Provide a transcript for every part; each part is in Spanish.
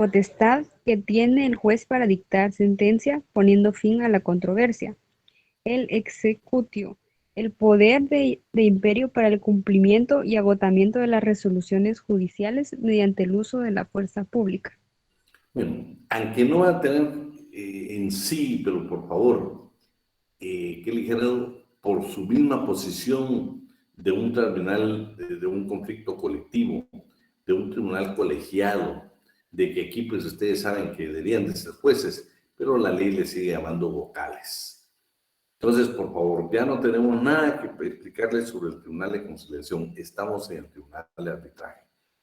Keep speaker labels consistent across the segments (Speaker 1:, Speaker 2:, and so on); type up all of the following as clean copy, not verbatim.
Speaker 1: Potestad que tiene el juez para dictar sentencia poniendo fin a la controversia. El executio, el poder de imperio para el cumplimiento y agotamiento de las resoluciones judiciales mediante el uso de la fuerza pública.
Speaker 2: Bueno, aunque no va a tener en sí, pero por favor, que ligero por su misma posición de un tribunal, de un conflicto colectivo, de un tribunal colegiado, de que aquí pues ustedes saben que deberían de ser jueces, pero la ley les sigue llamando vocales. Entonces, por favor, ya no tenemos nada que explicarles sobre el Tribunal de Conciliación. Estamos en el Tribunal de Arbitraje.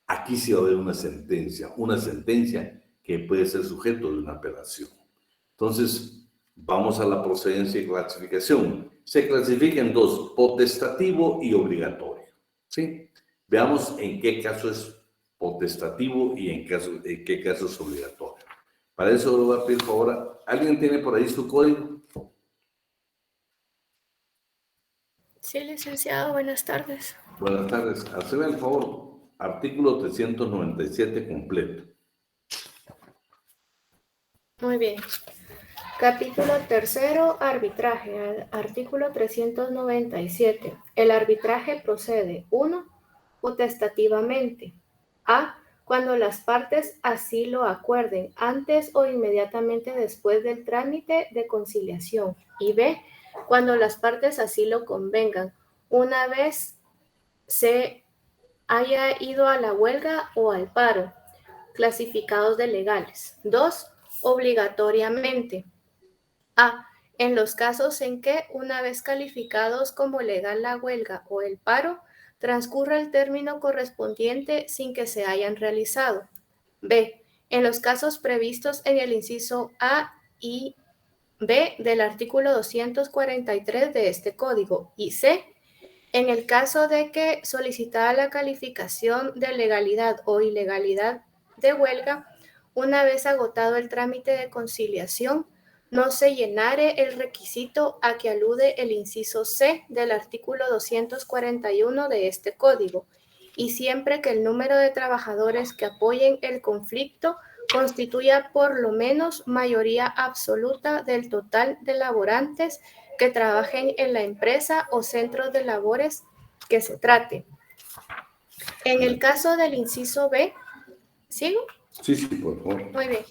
Speaker 2: Aquí sí va a haber una sentencia que puede ser sujeto de una apelación. Entonces, vamos a la procedencia y clasificación. Se clasifica en dos, potestativo y obligatorio. ¿Sí? Veamos en qué caso es potestativo y en qué caso es obligatorio. Para eso le voy a pedir por favor, ¿alguien tiene por ahí su código?
Speaker 3: Sí, licenciado, buenas tardes.
Speaker 2: Buenas tardes. Haceme el favor, artículo 397 completo.
Speaker 3: Muy bien. Capítulo tercero, arbitraje. Artículo 397. El arbitraje procede. 1. Potestativamente. A. Cuando las partes así lo acuerden, antes o inmediatamente después del trámite de conciliación. Y B. Cuando las partes así lo convengan, una vez se haya ido a la huelga o al paro. Clasificados de legales. 2. Obligatoriamente. A. En los casos en que, una vez calificados como legal la huelga o el paro, transcurra el término correspondiente sin que se hayan realizado. B. En los casos previstos en el inciso A y B del artículo 243 de este código. Y C. En el caso de que, solicitada la calificación de legalidad o ilegalidad de huelga, una vez agotado el trámite de conciliación, no se llenare el requisito a que alude el inciso C del artículo 241 de este código, y siempre que el número de trabajadores que apoyen el conflicto constituya por lo menos mayoría absoluta del total de laborantes que trabajen en la empresa o centros de labores que se trate. En el caso del inciso B, ¿sigo?
Speaker 2: Sí, por favor.
Speaker 3: Muy bien.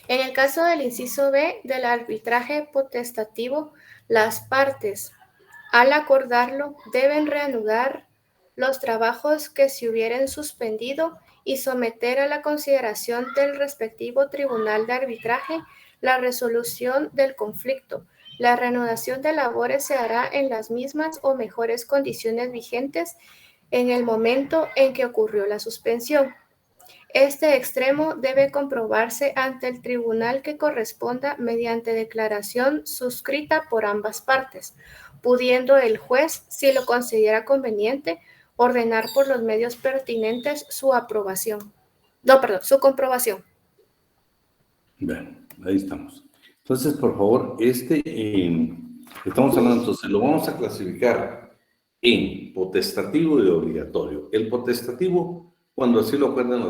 Speaker 3: En el caso del inciso B del arbitraje potestativo, las partes, al acordarlo, deben reanudar los trabajos que se hubieren suspendido y someter a la consideración del respectivo tribunal de arbitraje la resolución del conflicto. La reanudación de labores se hará en las mismas o mejores condiciones vigentes en el momento en que ocurrió la suspensión. Este extremo debe comprobarse ante el tribunal que corresponda mediante declaración suscrita por ambas partes, pudiendo el juez, si lo considera conveniente, ordenar por los medios pertinentes su aprobación. Su comprobación.
Speaker 2: Bueno, ahí estamos. Entonces, por favor, estamos hablando, entonces, lo vamos a clasificar en potestativo y obligatorio. El potestativo, cuando así lo acuerdan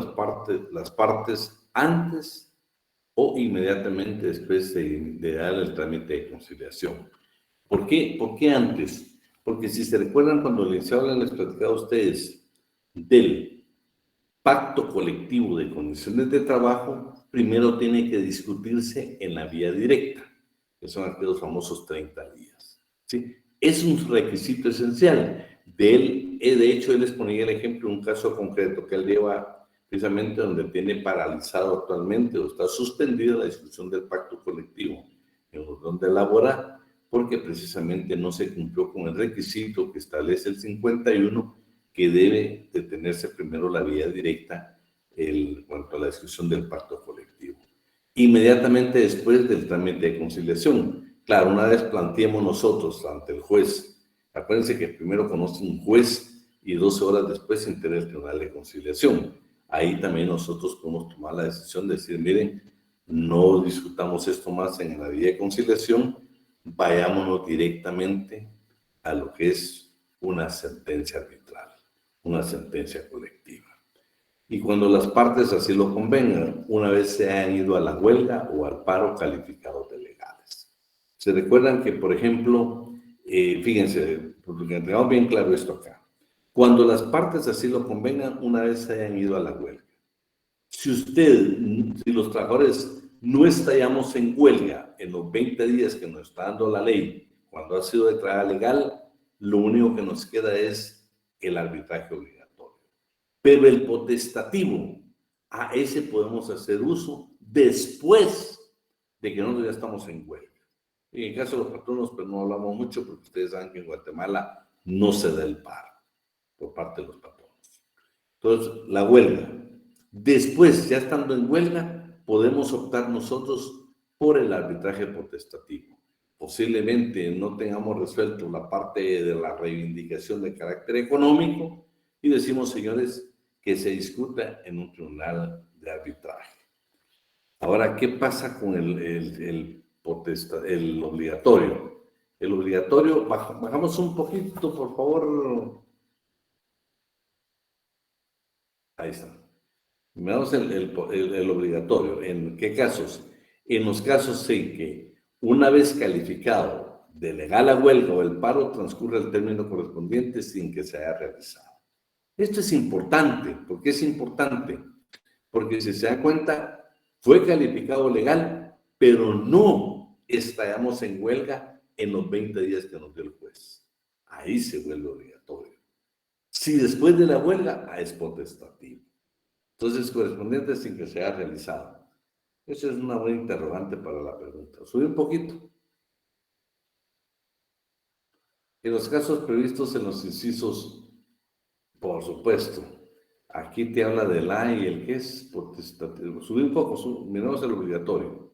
Speaker 2: las partes antes o inmediatamente después de dar el trámite de conciliación. ¿Por qué? ¿Por qué antes? Porque si se recuerdan cuando les platicaba a ustedes del pacto colectivo de condiciones de trabajo, primero tiene que discutirse en la vía directa, que son aquellos famosos 30 días. ¿Sí? Es un requisito esencial. De hecho, él les ponía el ejemplo de un caso concreto que él lleva precisamente donde tiene paralizado actualmente o está suspendida la discusión del pacto colectivo en donde labora, porque precisamente no se cumplió con el requisito que establece el 51, que debe detenerse primero la vía directa en cuanto a la discusión del pacto colectivo. Inmediatamente después del trámite de conciliación. Claro, una vez planteemos nosotros ante el juez, acuérdense que primero conoce un juez y 12 horas después se entera el tribunal de conciliación. Ahí también nosotros podemos tomar la decisión de decir, miren, no discutamos esto más en la vía de conciliación, vayámonos directamente a lo que es una sentencia arbitral, una sentencia colectiva. y cuando las partes así lo convengan, una vez se hayan ido a la huelga o al paro calificados de legales. Se recuerdan que, por ejemplo, fíjense, porque tengamos bien claro esto acá, cuando las partes así lo convengan, una vez se hayan ido a la huelga. Si los trabajadores no estallamos en huelga en los 20 días que nos está dando la ley, cuando ha sido declarada legal, lo único que nos queda es el arbitraje obligatorio. Pero el potestativo, a ese podemos hacer uso después de que nosotros ya estamos en huelga. Y en el caso de los patronos, pues no hablamos mucho porque ustedes saben que en Guatemala no se da el paro por parte de los patronos. Entonces, la huelga. Después, ya estando en huelga, podemos optar nosotros por el arbitraje potestativo. Posiblemente no tengamos resuelto la parte de la reivindicación de carácter económico y decimos, señores, que se discuta en un tribunal de arbitraje. Ahora, ¿qué pasa con el obligatorio? El obligatorio, bajamos un poquito, por favor. Ahí está. Miramos el obligatorio. ¿En qué casos? En los casos en que una vez calificado de legal a huelga o el paro transcurre el término correspondiente sin que se haya realizado. Esto es importante. ¿Por qué es importante? Porque si se da cuenta, fue calificado legal, pero no estallamos en huelga en los 20 días que nos dio el juez. Ahí se vuelve obligatorio. Si después de la huelga, es potestativo. Entonces, correspondiente sin que se haya realizado. Esa es una buena interrogante para la pregunta. Subí un poquito. En los casos previstos en los incisos, por supuesto, aquí te habla del A y el que es potestativo. Subí un poco, miramos el obligatorio.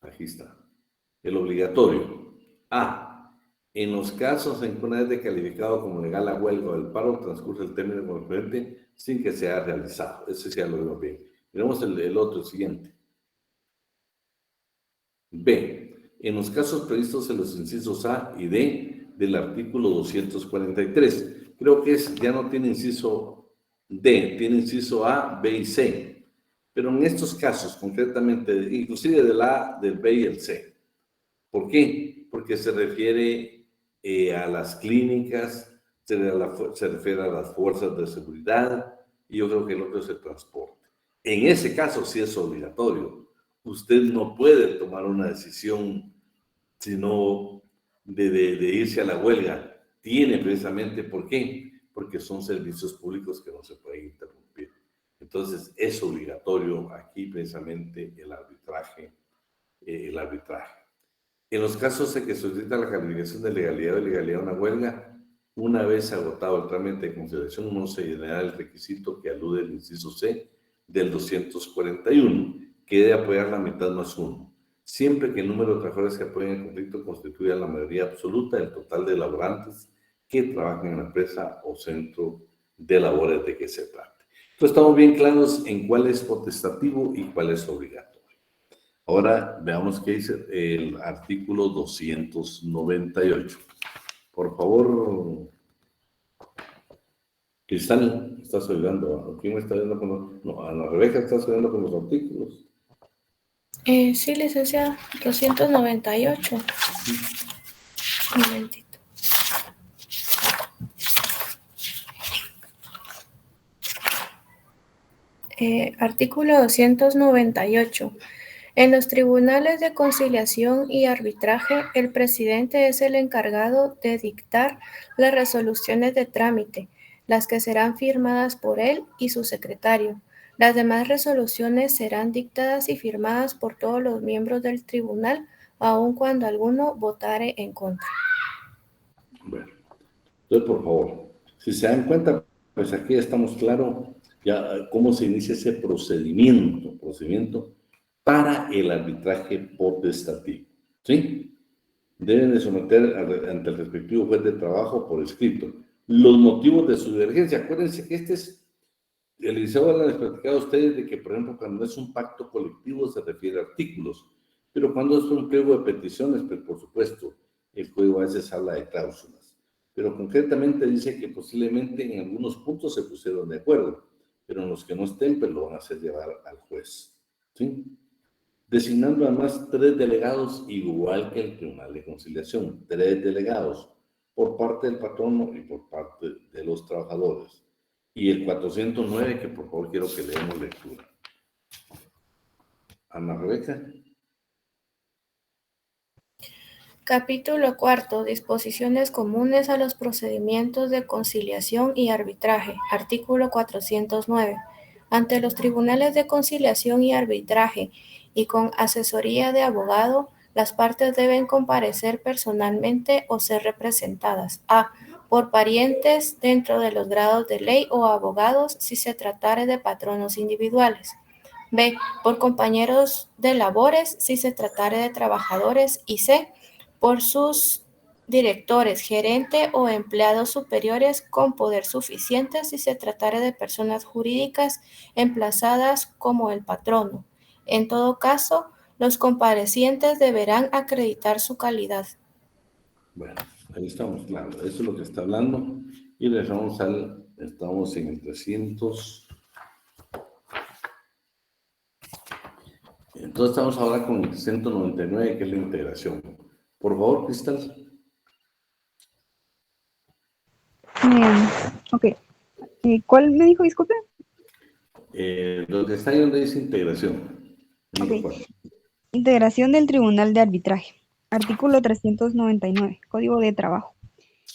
Speaker 2: Aquí está. El obligatorio. A. En los casos en que una vez de calificado como legal la huelga o el paro transcurre el término correspondiente sin que se haya realizado. Ese ya lo vemos bien. Miremos el otro, el siguiente. B. En los casos previstos en los incisos A y D del artículo 243. Creo que ya no tiene inciso D, tiene inciso A, B y C. Pero en estos casos, concretamente, inclusive del A, del B y el C. ¿Por qué? Porque se refiere a las clínicas, se refiere a las fuerzas de seguridad, y yo creo que el otro es el transporte. En ese caso sí es obligatorio. Usted no puede tomar una decisión sino de irse a la huelga. Tiene precisamente, ¿por qué? Porque son servicios públicos que no se pueden interrumpir. Entonces es obligatorio aquí precisamente el arbitraje. En los casos en que solicita la calificación de legalidad o ilegalidad de una huelga, una vez agotado el trámite de consideración, no se llenará el requisito que alude el inciso C del 241, que debe apoyar la mitad más uno, siempre que el número de trabajadores que apoyen el conflicto constituya la mayoría absoluta del total de laborantes que trabajan en la empresa o centro de labores de que se trate. Entonces estamos bien claros en cuál es potestativo y cuál es obligatorio. Ahora veamos qué dice el artículo 298. Por favor, Cristal, ¿estás ayudando? ¿Quién me está ayudando No, Ana Rebeca, ¿estás ayudando con los artículos?
Speaker 3: Sí, licenciada, 298. Un momentito. Artículo 298. En los tribunales de conciliación y arbitraje, el presidente es el encargado de dictar las resoluciones de trámite, las que serán firmadas por él y su secretario. Las demás resoluciones serán dictadas y firmadas por todos los miembros del tribunal, aun cuando alguno votare en contra.
Speaker 2: Bueno, entonces, por favor, si se dan cuenta, pues aquí estamos claros ya cómo se inicia ese procedimiento para el arbitraje potestativo, ¿sí? Deben de someter ante el respectivo juez de trabajo por escrito los motivos de su divergencia. Acuérdense que el liceo les platicado a ustedes de que, por ejemplo, cuando es un pacto colectivo se refiere a artículos, pero cuando es un pliego de peticiones, pues por supuesto, el código a veces habla de cláusulas. pero concretamente dice que posiblemente en algunos puntos se pusieron de acuerdo, pero en los que no estén, pues lo van a hacer llevar al juez, ¿sí? Designando además 3 delegados, igual que el Tribunal de Conciliación, 3 delegados por parte del patrono y por parte de los trabajadores. Y el 409, que por favor quiero que leamos lectura. Ana Rebeca.
Speaker 3: Capítulo cuarto. Disposiciones comunes a los procedimientos de conciliación y arbitraje. Artículo 409. Ante los tribunales de conciliación y arbitraje y con asesoría de abogado, las partes deben comparecer personalmente o ser representadas. A. Por parientes dentro de los grados de ley o abogados si se tratare de patronos individuales. B. Por compañeros de labores si se tratare de trabajadores. Y C. Por sus directores, gerente o empleados superiores con poder suficiente si se tratare de personas jurídicas emplazadas como el patrono. En todo caso, los comparecientes deberán acreditar su calidad.
Speaker 2: Bueno, ahí estamos, claro, eso es lo que está hablando. Y le dejamos estamos en el 300. Entonces estamos ahora con el 199, que es la integración. Por favor, Cristal.
Speaker 1: Ok. ¿Cuál me dijo, disculpe?
Speaker 2: Lo que está ahí donde dice integración.
Speaker 1: Ok. Integración del Tribunal de Arbitraje. Artículo 399, Código de Trabajo.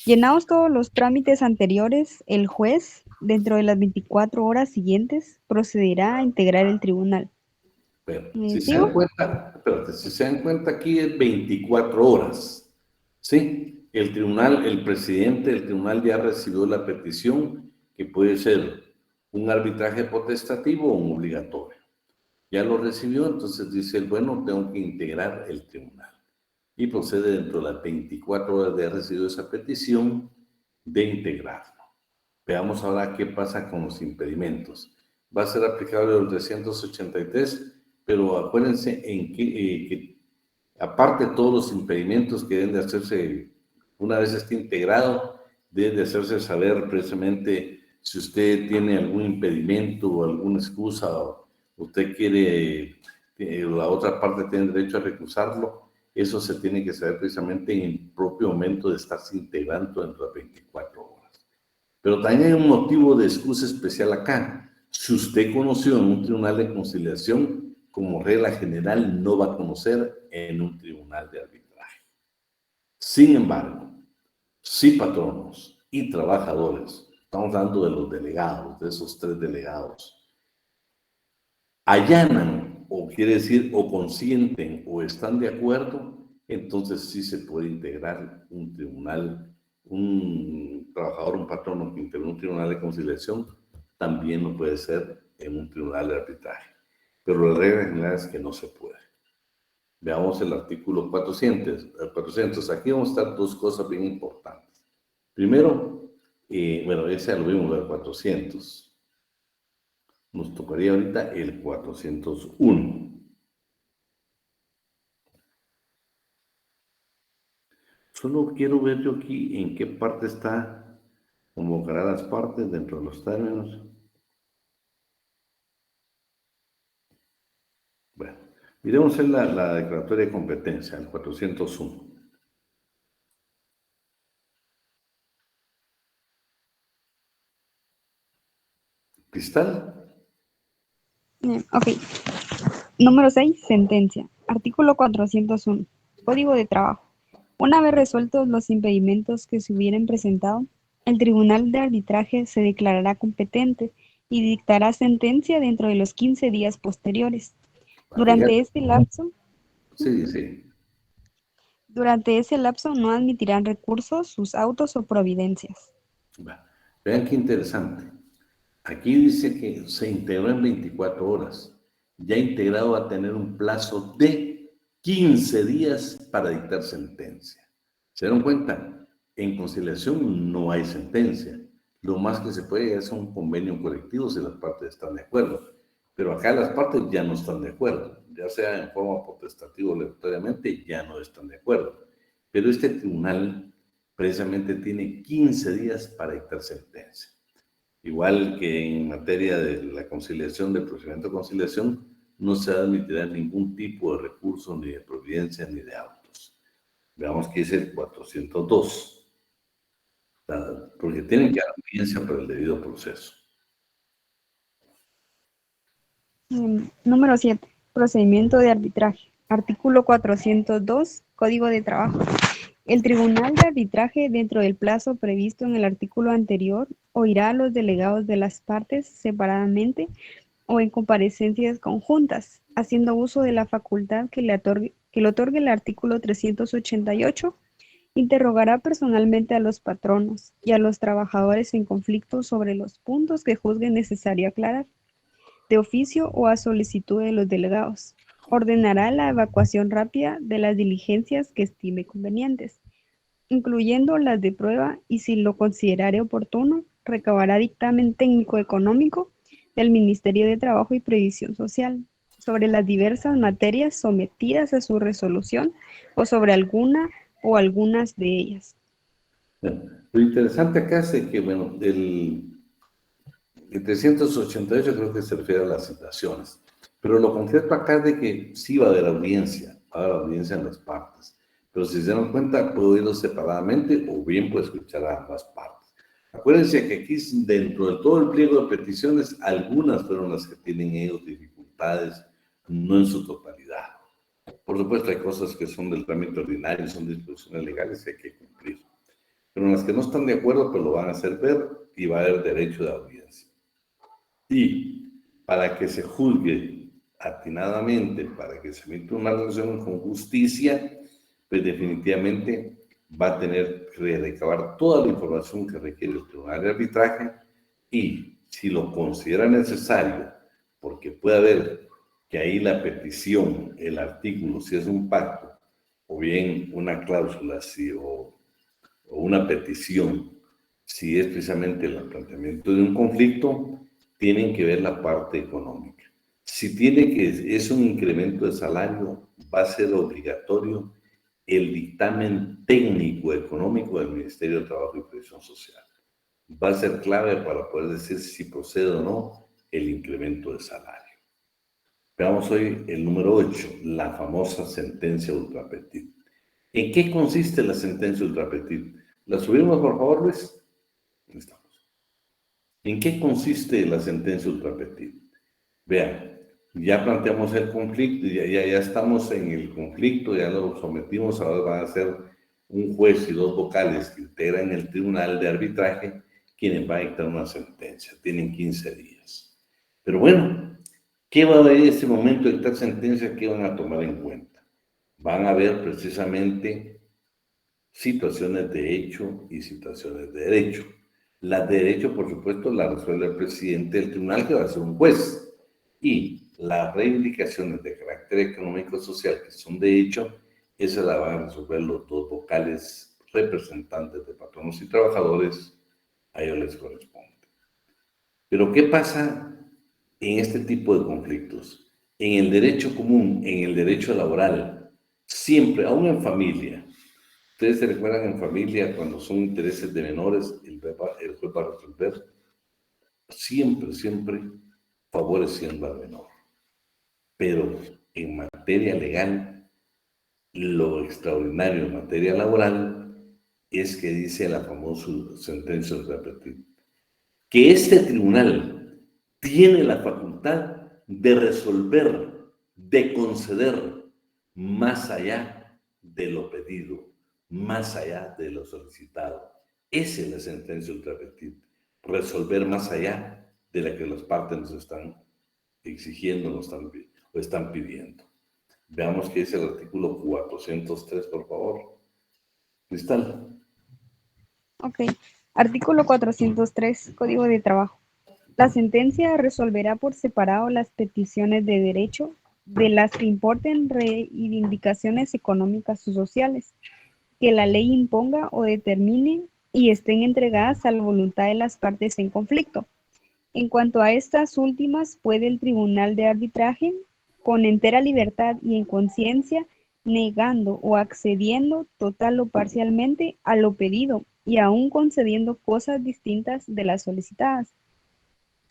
Speaker 1: Llenados todos los trámites anteriores, el juez, dentro de las 24 horas siguientes, procederá a integrar el tribunal.
Speaker 2: Pero, si se dan cuenta, espérate, si se dan cuenta, aquí es 24 horas. ¿Sí? El tribunal, el presidente del tribunal ya recibió la petición, que puede ser un arbitraje potestativo o un obligatorio. Ya lo recibió, entonces dice, bueno, tengo que integrar el tribunal. Y procede dentro de las 24 horas de haber recibido esa petición de integrarlo. Veamos ahora qué pasa con los impedimentos. Va a ser aplicable el 383, pero acuérdense que aparte de todos los impedimentos que deben de hacerse, una vez esté integrado, deben de hacerse saber precisamente si usted tiene algún impedimento o alguna excusa, o usted quiere, la otra parte tiene derecho a recusarlo, eso se tiene que saber precisamente en el propio momento de estarse integrando dentro de 24 horas. Pero también hay un motivo de excusa especial acá. Si usted conoció en un tribunal de conciliación, como regla general no va a conocer en un tribunal de arbitraje. Sin embargo, si patronos y trabajadores, estamos hablando de los delegados, de esos 3 delegados, allanan, o quiere decir, o consienten, o están de acuerdo, entonces sí se puede integrar un tribunal, un trabajador, un patrono que integra un tribunal de conciliación, también lo puede ser en un tribunal de arbitraje. Pero la regla general es que no se puede. Veamos el artículo 400. Aquí vamos a estar 2 cosas bien importantes. Primero, bueno, ese ya lo vimos, el 400. Nos tocaría ahorita el 401. Solo quiero ver yo aquí en qué parte está, convocará las partes dentro de los términos. Bueno, miremos en la declaratoria de competencia, el 401. ¿Cristal?
Speaker 1: Ok. Número 6. Sentencia. Artículo 401. Código de Trabajo. Una vez resueltos los impedimentos que se hubieran presentado, el Tribunal de Arbitraje se declarará competente y dictará sentencia dentro de los 15 días posteriores. Durante este lapso no admitirán recursos, sus autos o providencias.
Speaker 2: Vean qué interesante. Aquí dice que se integró en 24 horas. Ya integrado va a tener un plazo de 15 días para dictar sentencia. ¿Se dieron cuenta? En conciliación no hay sentencia. Lo más que se puede es un convenio colectivo si las partes están de acuerdo. Pero acá las partes ya no están de acuerdo. Ya sea en forma potestativa o aleatoriamente, ya no están de acuerdo. Pero este tribunal precisamente tiene 15 días para dictar sentencia. Igual que en materia de la conciliación, del procedimiento de conciliación, no se admitirá ningún tipo de recurso, ni de providencia, ni de autos. Veamos qué dice el 402. Porque tienen que dar audiencia por el debido proceso.
Speaker 1: Número 7. Procedimiento de arbitraje. Artículo 402, Código de Trabajo. El Tribunal de Arbitraje, dentro del plazo previsto en el artículo anterior, oirá a los delegados de las partes separadamente o en comparecencias conjuntas, haciendo uso de la facultad que le otorgue el artículo 388. Interrogará personalmente a los patronos y a los trabajadores en conflicto sobre los puntos que juzgue necesario aclarar, de oficio o a solicitud de los delegados. Ordenará la evacuación rápida de las diligencias que estime convenientes, incluyendo las de prueba, y si lo considerare oportuno, recabará dictamen técnico económico del Ministerio de Trabajo y Previsión Social sobre las diversas materias sometidas a su resolución o sobre alguna o algunas de ellas.
Speaker 2: Lo interesante acá es que, bueno, el 388 creo que se refiere a las citaciones, pero lo concreto acá es de que sí va a haber audiencia, en las partes, pero si se dan cuenta, puedo oírlo separadamente o bien puedo escuchar a ambas partes. Acuérdense que aquí, dentro de todo el pliego de peticiones, algunas fueron las que tienen ellos dificultades, no en su totalidad. Por supuesto, hay cosas que son del trámite ordinario, son disposiciones legales que hay que cumplir. Pero en las que no están de acuerdo, pues lo van a hacer ver y va a haber derecho de audiencia. Y para que se juzgue atinadamente, para que se emita una resolución con justicia, pues definitivamente va a tener que recabar toda la información que requiere el Tribunal de Arbitraje y si lo considera necesario, porque puede haber que ahí la petición, el artículo, si es un pacto, o bien una cláusula, o una petición, si es precisamente el planteamiento de un conflicto, tienen que ver la parte económica. Si tiene que, es un incremento de salario, va a ser obligatorio el dictamen técnico económico del Ministerio de Trabajo y Previsión Social. Va a ser clave para poder decir si procede o no el incremento de salario. Veamos hoy el número 8, la famosa sentencia ultra petit. ¿En qué consiste la sentencia ultra petit? ¿La subimos, por favor, Luis? Ahí estamos. ¿En qué consiste la sentencia ultra petit? Vean, ya planteamos el conflicto, ya estamos en el conflicto, ya lo sometimos, ahora van a ser un juez y dos vocales que integran el Tribunal de Arbitraje quienes van a dictar una sentencia. Tienen 15 días. Pero bueno, ¿qué va a haber en este momento de dictar sentencia? ¿Qué van a tomar en cuenta? Van a ver precisamente situaciones de hecho y situaciones de derecho. Las de derecho, por supuesto, las resuelve el presidente del tribunal, que va a ser un juez. Y las reivindicaciones de carácter económico-social, que son de hecho, esas las van a resolver los dos vocales representantes de patronos y trabajadores, a ellos les corresponde. Pero ¿qué pasa en este tipo de conflictos? En el derecho común, en el derecho laboral, siempre, aún en familia, ustedes se recuerdan en familia cuando son intereses de menores, el juez va a resolver siempre favoreciendo al menor. Pero en materia legal, lo extraordinario en materia laboral es que dice la famosa sentencia ultra petit, que este tribunal tiene la facultad de resolver, de conceder más allá de lo pedido, más allá de lo solicitado. Esa es la sentencia ultra petit, resolver más allá de la que las partes nos están exigiendo o están pidiendo. Veamos qué dice el artículo 403, por favor. Cristal.
Speaker 1: Ok. Artículo 403, Código de Trabajo. La sentencia resolverá por separado las peticiones de derecho de las que importen reivindicaciones económicas o sociales que la ley imponga o determine y estén entregadas a la voluntad de las partes en conflicto. En cuanto a estas últimas, puede el Tribunal de Arbitraje, con entera libertad y en conciencia, negando o accediendo total o parcialmente a lo pedido y aún concediendo cosas distintas de las solicitadas.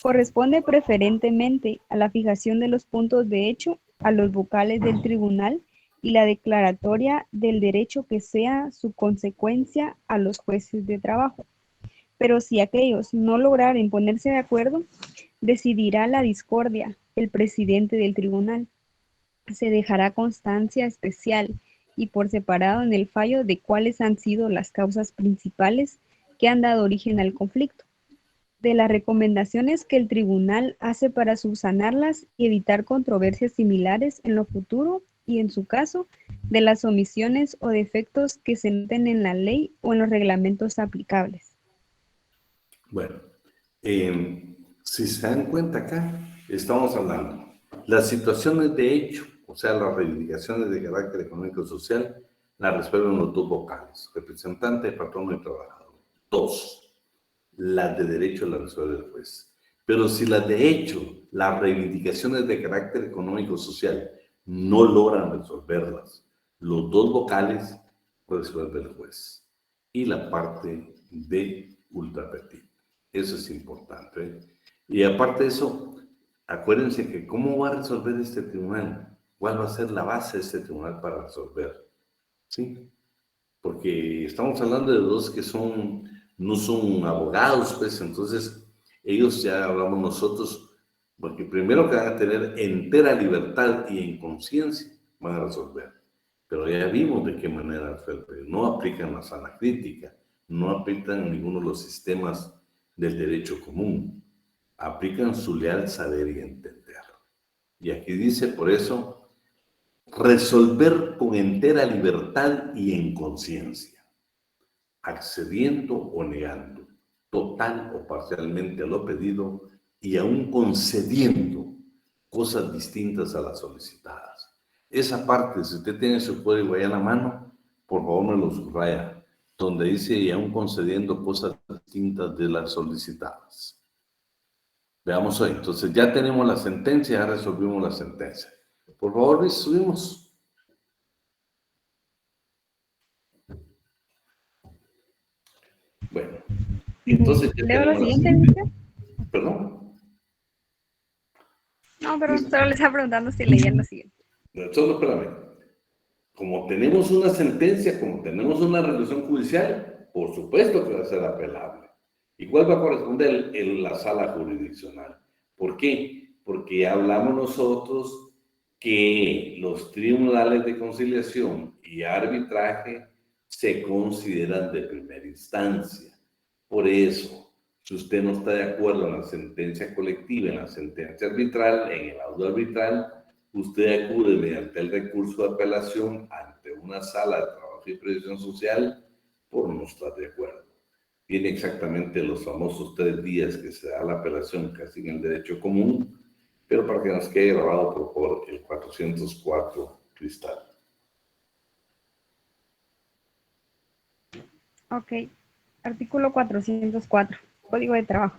Speaker 1: Corresponde preferentemente a la fijación de los puntos de hecho, a los vocales del tribunal y la declaratoria del derecho que sea su consecuencia a los jueces de trabajo. Pero si aquellos no lograren ponerse de acuerdo, decidirá la discordia el presidente del tribunal. Se dejará constancia especial y por separado en el fallo de cuáles han sido las causas principales que han dado origen al conflicto, de las recomendaciones que el tribunal hace para subsanarlas y evitar controversias similares en lo futuro y, en su caso, de las omisiones o defectos que se noten en la ley o en los reglamentos aplicables.
Speaker 2: Bueno, si se dan cuenta acá, estamos hablando las situaciones de hecho, o sea, las reivindicaciones de carácter económico y social, las resuelven los dos vocales, representante, patrono y trabajador. Dos, las de derecho las resuelve el juez. Pero si las de hecho, las reivindicaciones de carácter económico y social, no logran resolverlas, los dos vocales resuelve el juez. Y la parte de ultra petit. Eso es importante, ¿eh? Y aparte de eso, acuérdense que cómo va a resolver este tribunal, cuál va a ser la base de este tribunal para resolver, ¿sí? Porque estamos hablando de dos que no son abogados, pues, entonces ellos ya hablamos nosotros, porque primero que van a tener entera libertad y en conciencia van a resolver. Pero ya vimos de qué manera resolver. No aplican la sana crítica, no aplican ninguno de los sistemas del derecho común, aplican su leal saber y entender. Y aquí dice, por eso, resolver con entera libertad y en conciencia, accediendo o negando, total o parcialmente a lo pedido y aún concediendo cosas distintas a las solicitadas. Esa parte, si usted tiene su código ahí a la mano, por favor me lo subraya, donde dice y aún concediendo cosas distintas de las solicitadas. Veamos hoy. Entonces ya tenemos la sentencia, ya resolvimos la sentencia. Por favor, Luis, subimos. Bueno, entonces ya
Speaker 1: ¿Leo lo
Speaker 2: tenemos
Speaker 1: siguiente,
Speaker 2: la
Speaker 1: Mister?
Speaker 2: ¿Perdón?
Speaker 1: No, pero solo le estaba preguntando si leía lo siguiente.
Speaker 2: Solo espérame. Como tenemos una sentencia, como tenemos una resolución judicial, por supuesto que va a ser apelable. ¿Y cuál va a corresponder en la sala jurisdiccional? ¿Por qué? Porque ya hablamos nosotros que los tribunales de conciliación y arbitraje se consideran de primera instancia. Por eso, si usted no está de acuerdo en la sentencia colectiva, en la sentencia arbitral, en el auto arbitral, usted acude mediante el recurso de apelación ante una sala de trabajo y previsión social por no estar de acuerdo. Tiene exactamente los famosos 3 días que se da la apelación casi en el derecho común, pero para que nos quede grabado, por favor, el 404 cristal.
Speaker 1: Ok. Artículo 404. Código de trabajo.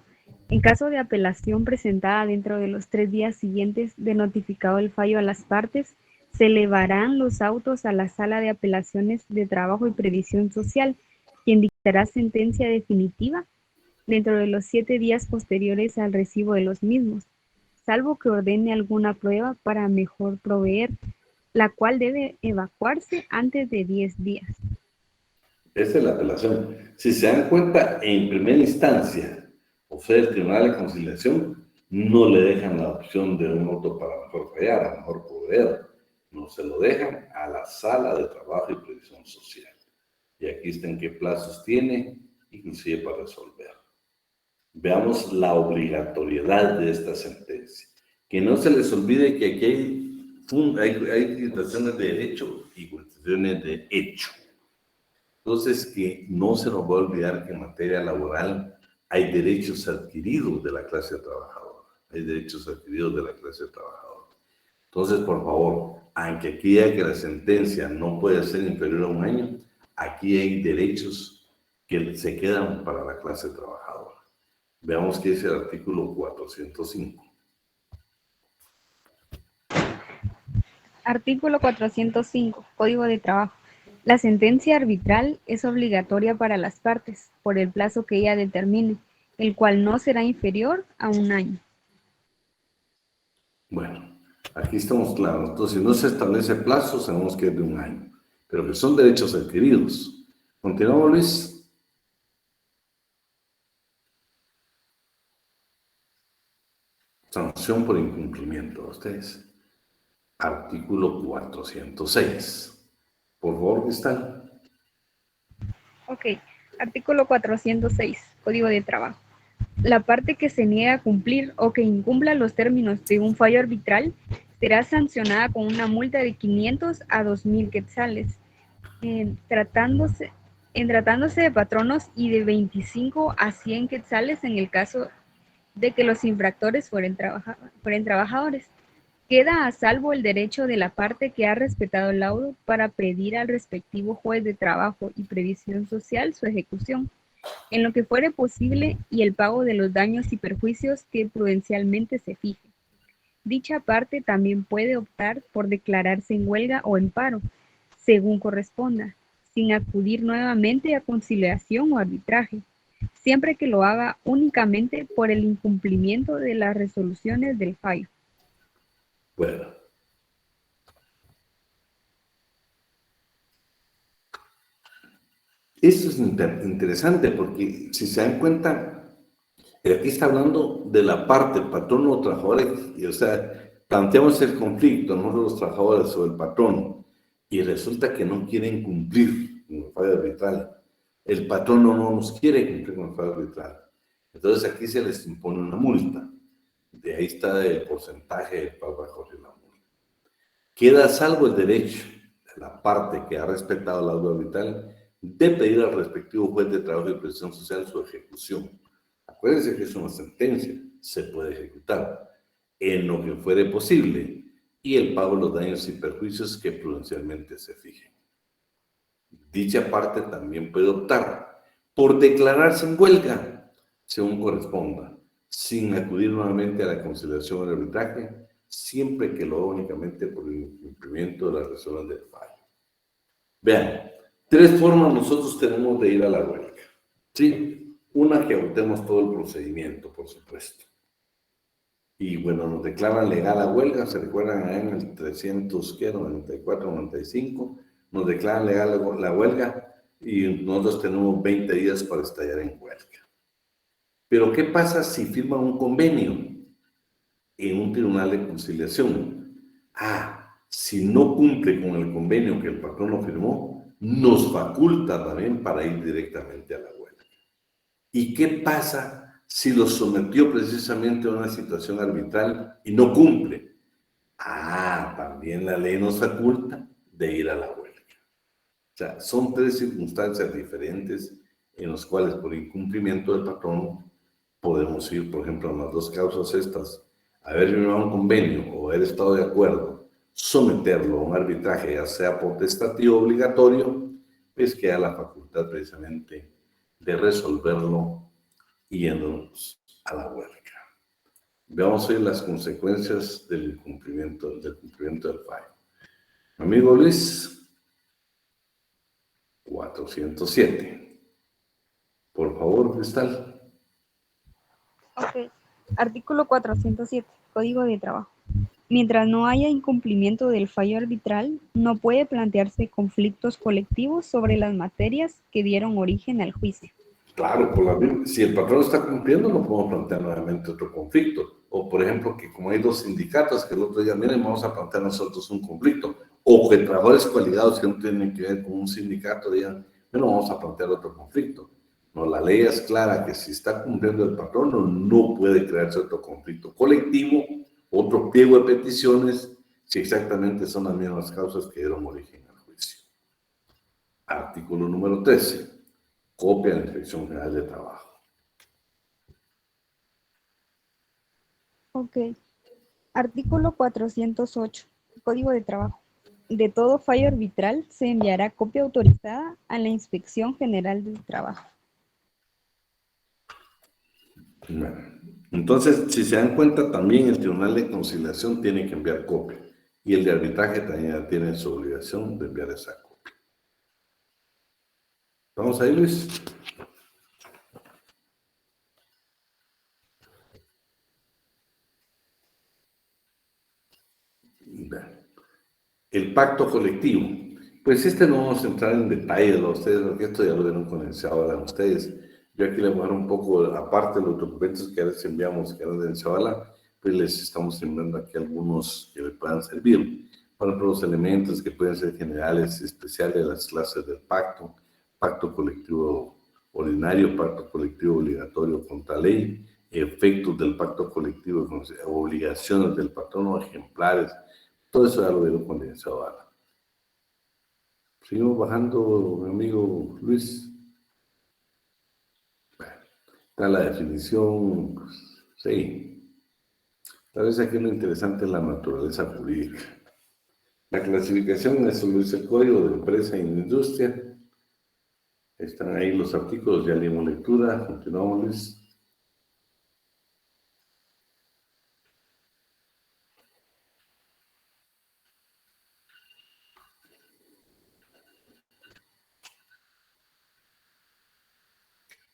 Speaker 1: En caso de apelación presentada dentro de los 3 días siguientes de notificado el fallo a las partes, se elevarán los autos a la Sala de Apelaciones de Trabajo y Previsión Social, quien dictará sentencia definitiva dentro de los 7 días posteriores al recibo de los mismos, salvo que ordene alguna prueba para mejor proveer, la cual debe evacuarse antes de 10 días.
Speaker 2: Esa es la apelación. Si se dan cuenta, en primera instancia, o sea, el Tribunal de Conciliación no le dejan la opción de un auto para mejor fallar, a mejor proveer. No se lo dejan a la Sala de Trabajo y Previsión Social. Y aquí está en qué plazos tiene, inclusive para resolver. Veamos la obligatoriedad de esta sentencia. Que no se les olvide que aquí hay situaciones de derecho y cuestiones de hecho. Entonces, que no se nos va a olvidar que en materia laboral hay derechos adquiridos de la clase trabajadora. Hay derechos adquiridos de la clase trabajadora. Entonces, por favor, aunque aquí diga que la sentencia no puede ser inferior a 1 año, aquí hay derechos que se quedan para la clase trabajadora. Veamos qué dice el artículo 405.
Speaker 1: Artículo 405, Código de Trabajo. La sentencia arbitral es obligatoria para las partes por el plazo que ella determine, el cual no será inferior a 1 año.
Speaker 2: Bueno, aquí estamos claros. Entonces, si no se establece plazo, sabemos que es de 1 año, pero que son derechos adquiridos. Continuamos, Luis. Sanción por incumplimiento de ustedes. Artículo 406. Por favor, Cristal.
Speaker 1: Ok, artículo 406, Código de Trabajo. La parte que se niega a cumplir o que incumpla los términos de un fallo arbitral será sancionada con una multa de 500 a 2.000 quetzales, tratándose de patronos y de 25 a 100 quetzales en el caso de que los infractores fueren trabajadores. Queda a salvo el derecho de la parte que ha respetado el laudo para pedir al respectivo juez de trabajo y previsión social su ejecución, en lo que fuere posible, y el pago de los daños y perjuicios que prudencialmente se fije. Dicha parte también puede optar por declararse en huelga o en paro, según corresponda, sin acudir nuevamente a conciliación o arbitraje, siempre que lo haga únicamente por el incumplimiento de las resoluciones del fallo.
Speaker 2: Bueno. Esto es interesante porque si se dan cuenta, aquí está hablando de la parte patrón o trabajadores, y, o sea, planteamos el conflicto, no los trabajadores o el patrón, y resulta que no quieren cumplir con el fallo arbitral. El patrón no nos quiere cumplir con el fallo arbitral. Entonces aquí se les impone una multa. De ahí está el porcentaje del cual va a correr la multa. Queda a salvo el derecho de la parte que ha respetado el laudo arbitral de pedir al respectivo juez de trabajo y previsión social su ejecución. Acuérdense que es una sentencia, se puede ejecutar en lo que fuere posible y el pago de los daños y perjuicios que prudencialmente se fijen. Dicha parte también puede optar por declararse en huelga, según corresponda, sin acudir nuevamente a la conciliación o el arbitraje, siempre que lo haga únicamente por el incumplimiento de la resolución del fallo. Vean, 3 formas nosotros tenemos de ir a la huelga. ¿Sí? Una, que agotemos todo el procedimiento, por supuesto. Y bueno, nos declaran legal la huelga, se recuerdan allá en el 394, 95, nos declaran legal la huelga y nosotros tenemos 20 días para estallar en huelga. Pero ¿qué pasa si firman un convenio en un tribunal de conciliación? Si no cumple con el convenio que el patrón lo firmó, nos faculta también para ir directamente a la huelga. ¿Y qué pasa si lo sometió precisamente a una situación arbitral y no cumple? También la ley nos faculta de ir a la huelga. O sea, son 3 circunstancias diferentes en las cuales por incumplimiento del patrón podemos ir, por ejemplo, en las 2 causas estas, haber firmado un convenio o haber estado de acuerdo, someterlo a un arbitraje, ya sea potestativo o obligatorio, pues queda la facultad precisamente de resolverlo yéndonos a la huelga. Veamos hoy las consecuencias del cumplimiento del fallo. Amigo Luis, 407. Por favor, Cristal.
Speaker 1: Ok. Artículo 407, Código de Trabajo. Mientras no haya incumplimiento del fallo arbitral, no puede plantearse conflictos colectivos sobre las materias que dieron origen al juicio.
Speaker 2: Claro, si el patrón está cumpliendo, no podemos plantear nuevamente otro conflicto. O, por ejemplo, que como hay 2 sindicatos que el otro día, miren, vamos a plantear nosotros un conflicto. O que trabajadores coaligados que no tienen que ver con un sindicato digan, bueno, vamos a plantear otro conflicto. No, la ley es clara que si está cumpliendo el patrón, no puede crearse otro conflicto colectivo, otro pliego de peticiones, si exactamente son las mismas causas que dieron origen al juicio. Artículo número 13. Copia de la Inspección General de Trabajo.
Speaker 1: Ok. Artículo 408, Código de Trabajo. De todo fallo arbitral se enviará copia autorizada a la Inspección General del Trabajo.
Speaker 2: Bueno, entonces, si se dan cuenta, también el Tribunal de Conciliación tiene que enviar copia. y el de arbitraje también tiene su obligación de enviar esa copia. ¿Vamos ahí, Luis? El pacto colectivo. Pues no vamos a entrar en detalle a ustedes, porque esto ya lo vieron condensado a ustedes. Yo aquí les voy a dar un poco, aparte de los documentos que les enviamos, que eran de Zavala, pues les estamos enviando aquí algunos que les puedan servir. Por ejemplo, los elementos que pueden ser generales y especiales de las clases del pacto, pacto colectivo ordinario, pacto colectivo obligatorio contra ley, efectos del pacto colectivo, obligaciones del patrono, ejemplares, todo eso ya lo vieron condensado ahora. Seguimos bajando, mi amigo Luis. Bueno, está la definición, sí. Tal vez aquí lo interesante es la naturaleza jurídica. La clasificación, eso lo dice el Código de Empresa y Industria. Están ahí los artículos, ya leímos lectura. Continuamos, Luis.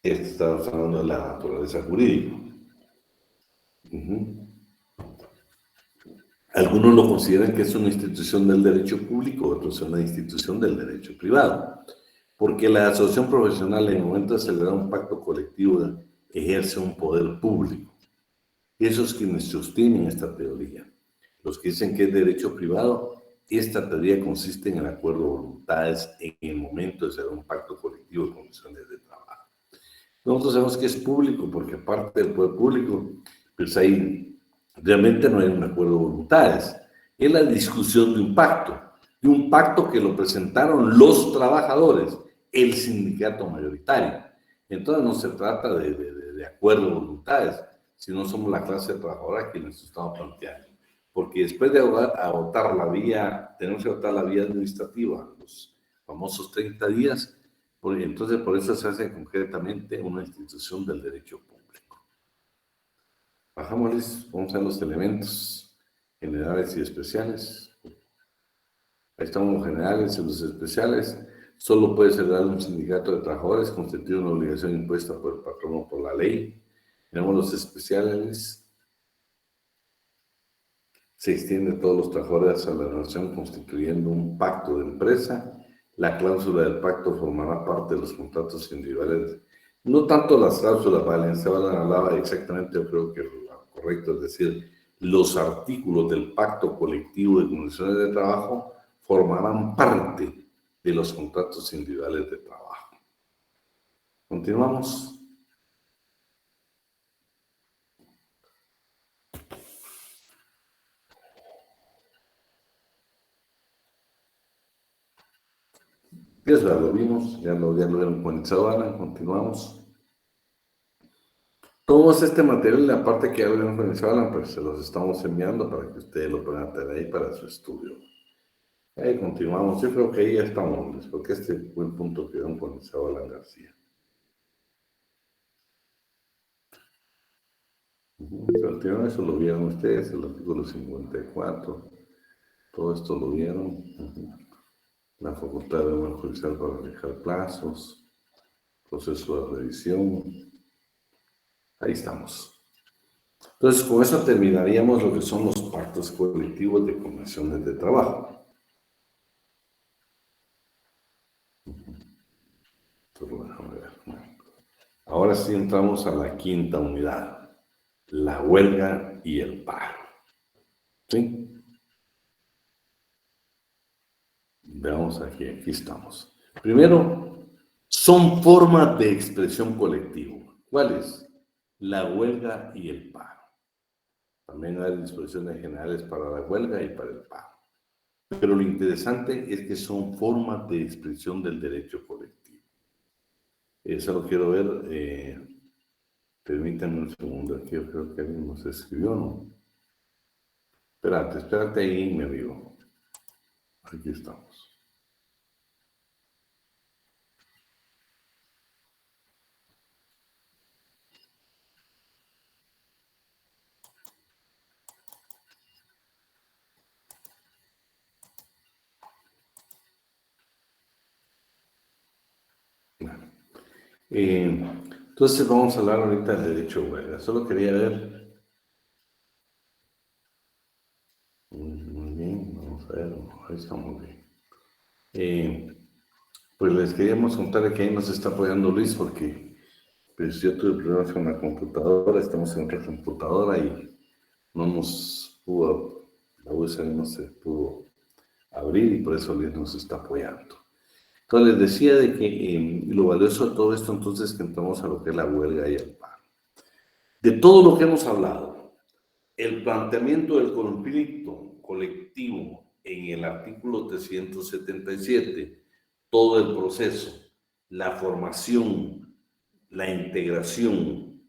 Speaker 2: Estamos hablando de la naturaleza jurídica. Algunos lo consideran que es una institución del derecho público, otros son una institución del derecho privado, porque la asociación profesional en el momento de celebrar un pacto colectivo ejerce un poder público. Y esos quienes sostienen esta teoría. Los que dicen que es derecho privado, esta teoría consiste en el acuerdo de voluntades en el momento de celebrar un pacto colectivo de condiciones de trabajo. Nosotros sabemos que es público porque aparte del poder público, pues ahí realmente no hay un acuerdo de voluntades. Es la discusión de un pacto que lo presentaron los trabajadores, el sindicato mayoritario. Entonces no se trata de acuerdo de voluntades, sino somos la clase trabajadora quienes estamos planteando. Porque después de agotar la vía, tenemos que agotar la vía administrativa, los famosos 30 días, entonces por eso se hace concretamente una institución del derecho público. Bajámosles, vamos a ver los elementos generales y especiales. Ahí están los generales y los especiales. Solo puede celebrar un sindicato de trabajadores constituye una obligación impuesta por el patrono o por la ley. Tenemos los especiales. Se extiende a todos los trabajadores a la nación constituyendo un pacto de empresa. La cláusula del pacto formará parte de los contratos individuales. No tanto las cláusulas, Valencia hablaba exactamente, yo creo que lo correcto es decir, los artículos del pacto colectivo de condiciones de trabajo formarán parte de los contratos individuales de trabajo. Continuamos. Ya lo vimos, ya lo vieron con Zavala, continuamos. Todo este material, la parte que ya lo vieron con Zavala, pues se los estamos enviando para que ustedes lo puedan tener ahí para su estudio. Ahí continuamos, yo creo que ahí ya estamos, porque este fue el punto que dieron con Zavala García. Eso lo vieron ustedes, el artículo 54, todo esto lo vieron. La facultad de orden judicial para fijar plazos, proceso de revisión. Ahí estamos. Entonces, con eso terminaríamos lo que son los pactos colectivos de convenciones de trabajo. Ahora sí entramos a la quinta unidad, la huelga y el paro. ¿Sí? Veamos aquí estamos. Primero, son formas de expresión colectiva. ¿Cuáles? La huelga y el paro. También hay disposiciones generales para la huelga y para el paro. Pero lo interesante es que son formas de expresión del derecho colectivo. Eso lo quiero ver. Permítanme un segundo, aquí yo creo que alguien nos escribió, ¿no? Espérate ahí, mi amigo. Aquí estamos. Entonces vamos a hablar ahorita del derecho de huelga. Solo quería ver. Muy bien, vamos a ver, ahí estamos bien. Pues les queríamos contar que ahí nos está apoyando Luis porque pues yo tuve problemas con la computadora, estamos en otra computadora y no nos pudo, la USB no se pudo abrir y por eso Luis nos está apoyando. Entonces les decía de que lo valioso de todo esto entonces que entramos a lo que es la huelga y el paro. De todo lo que hemos hablado, el planteamiento del conflicto colectivo en el artículo 377, todo el proceso, la formación, la integración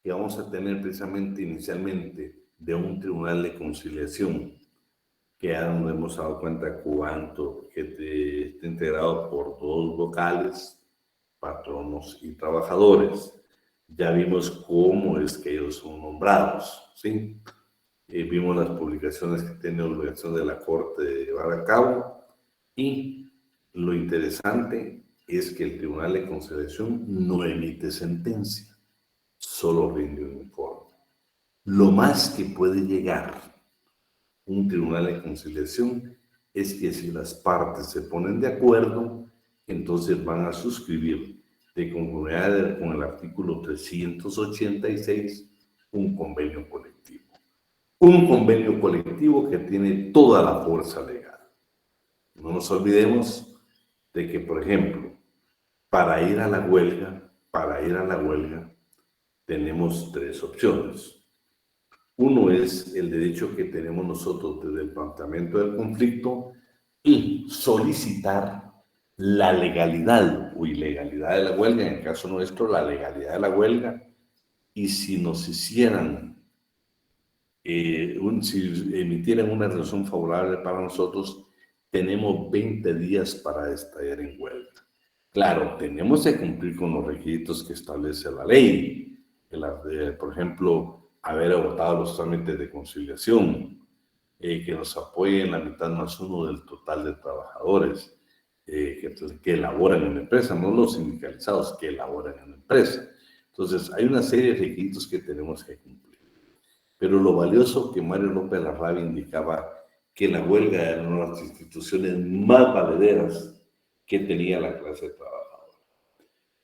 Speaker 2: que vamos a tener precisamente inicialmente de un tribunal de conciliación, que ya nos hemos dado cuenta cuánto que está integrado por dos vocales, patronos y trabajadores. Ya vimos cómo es que ellos son nombrados, ¿sí? Vimos las publicaciones que tiene obligación de la Corte de llevar a cabo y lo interesante es que el Tribunal de Conciliación no emite sentencia, solo rinde un informe. Lo más que puede llegar un Tribunal de Conciliación es que si las partes se ponen de acuerdo, entonces van a suscribir de conformidad con el artículo 386 un convenio colectivo. Un convenio colectivo que tiene toda la fuerza legal. No nos olvidemos de que, por ejemplo, para ir a la huelga, tenemos tres opciones. Uno es el derecho que tenemos nosotros desde el planteamiento del conflicto y solicitar la legalidad o ilegalidad de la huelga, en el caso nuestro, la legalidad de la huelga, y si nos hicieran, si emitieran una resolución favorable para nosotros, tenemos 20 días para estallar en huelga. Claro, tenemos que cumplir con los requisitos que establece la ley, por ejemplo, haber agotado los trámites de conciliación, que nos apoyen la mitad más uno del total de trabajadores que elaboran en la empresa, no los sindicalizados que elaboran en la empresa. Entonces, hay una serie de requisitos que tenemos que cumplir. Pero lo valioso que Mario López Larrabia indicaba que la huelga era una de las instituciones más valederas que tenía la clase trabajadora.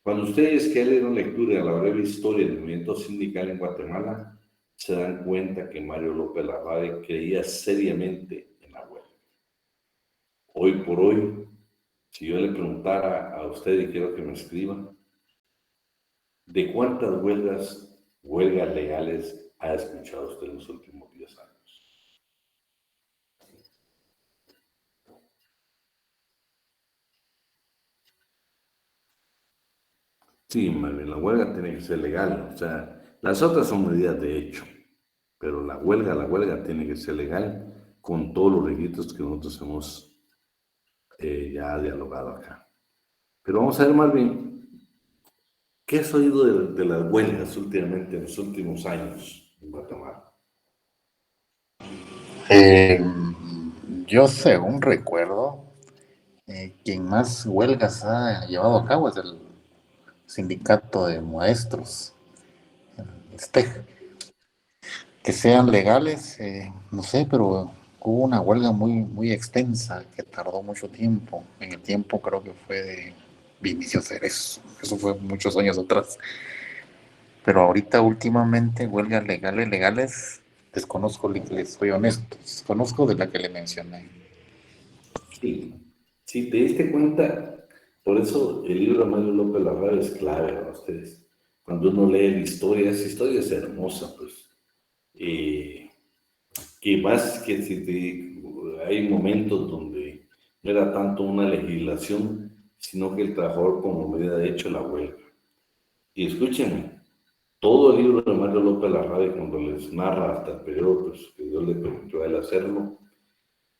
Speaker 2: Cuando ustedes que leyeron lectura de la breve historia del movimiento sindical en Guatemala, se dan cuenta que Mario López Larrabia creía seriamente en la huelga. Hoy por hoy, si yo le preguntara a usted y quiero que me escriba, ¿de cuántas huelgas legales ha escuchado usted en los últimos 10 años? Sí, la huelga tiene que ser legal, o sea, las otras son medidas de hecho, pero la huelga tiene que ser legal con todos los requisitos que nosotros hemos ya dialogado acá. Pero vamos a ver más bien, ¿qué has oído de las huelgas últimamente en los últimos años en Guatemala?
Speaker 4: Yo según recuerdo, quien más huelgas ha llevado a cabo es el sindicato de maestros, el STEG. Que sean legales, no sé, pero hubo una huelga muy extensa que tardó mucho tiempo. En el tiempo creo que fue de Vinicio Cerezo. Eso fue muchos años atrás. Pero ahorita últimamente huelgas legales, desconozco, les soy honesto, desconozco de la que le mencioné.
Speaker 2: Sí, si te diste cuenta, por eso el libro de Mario López Larrabia es clave para ustedes. Cuando uno lee la historia, esa historia es hermosa, pues. Que más que hay momentos donde no era tanto una legislación, sino que el trabajador como medida de hecho la huelga. Y escúchenme, todo el libro de Mario López Larrabia, cuando les narra hasta el periodo pues, que Dios le permitió a él hacerlo,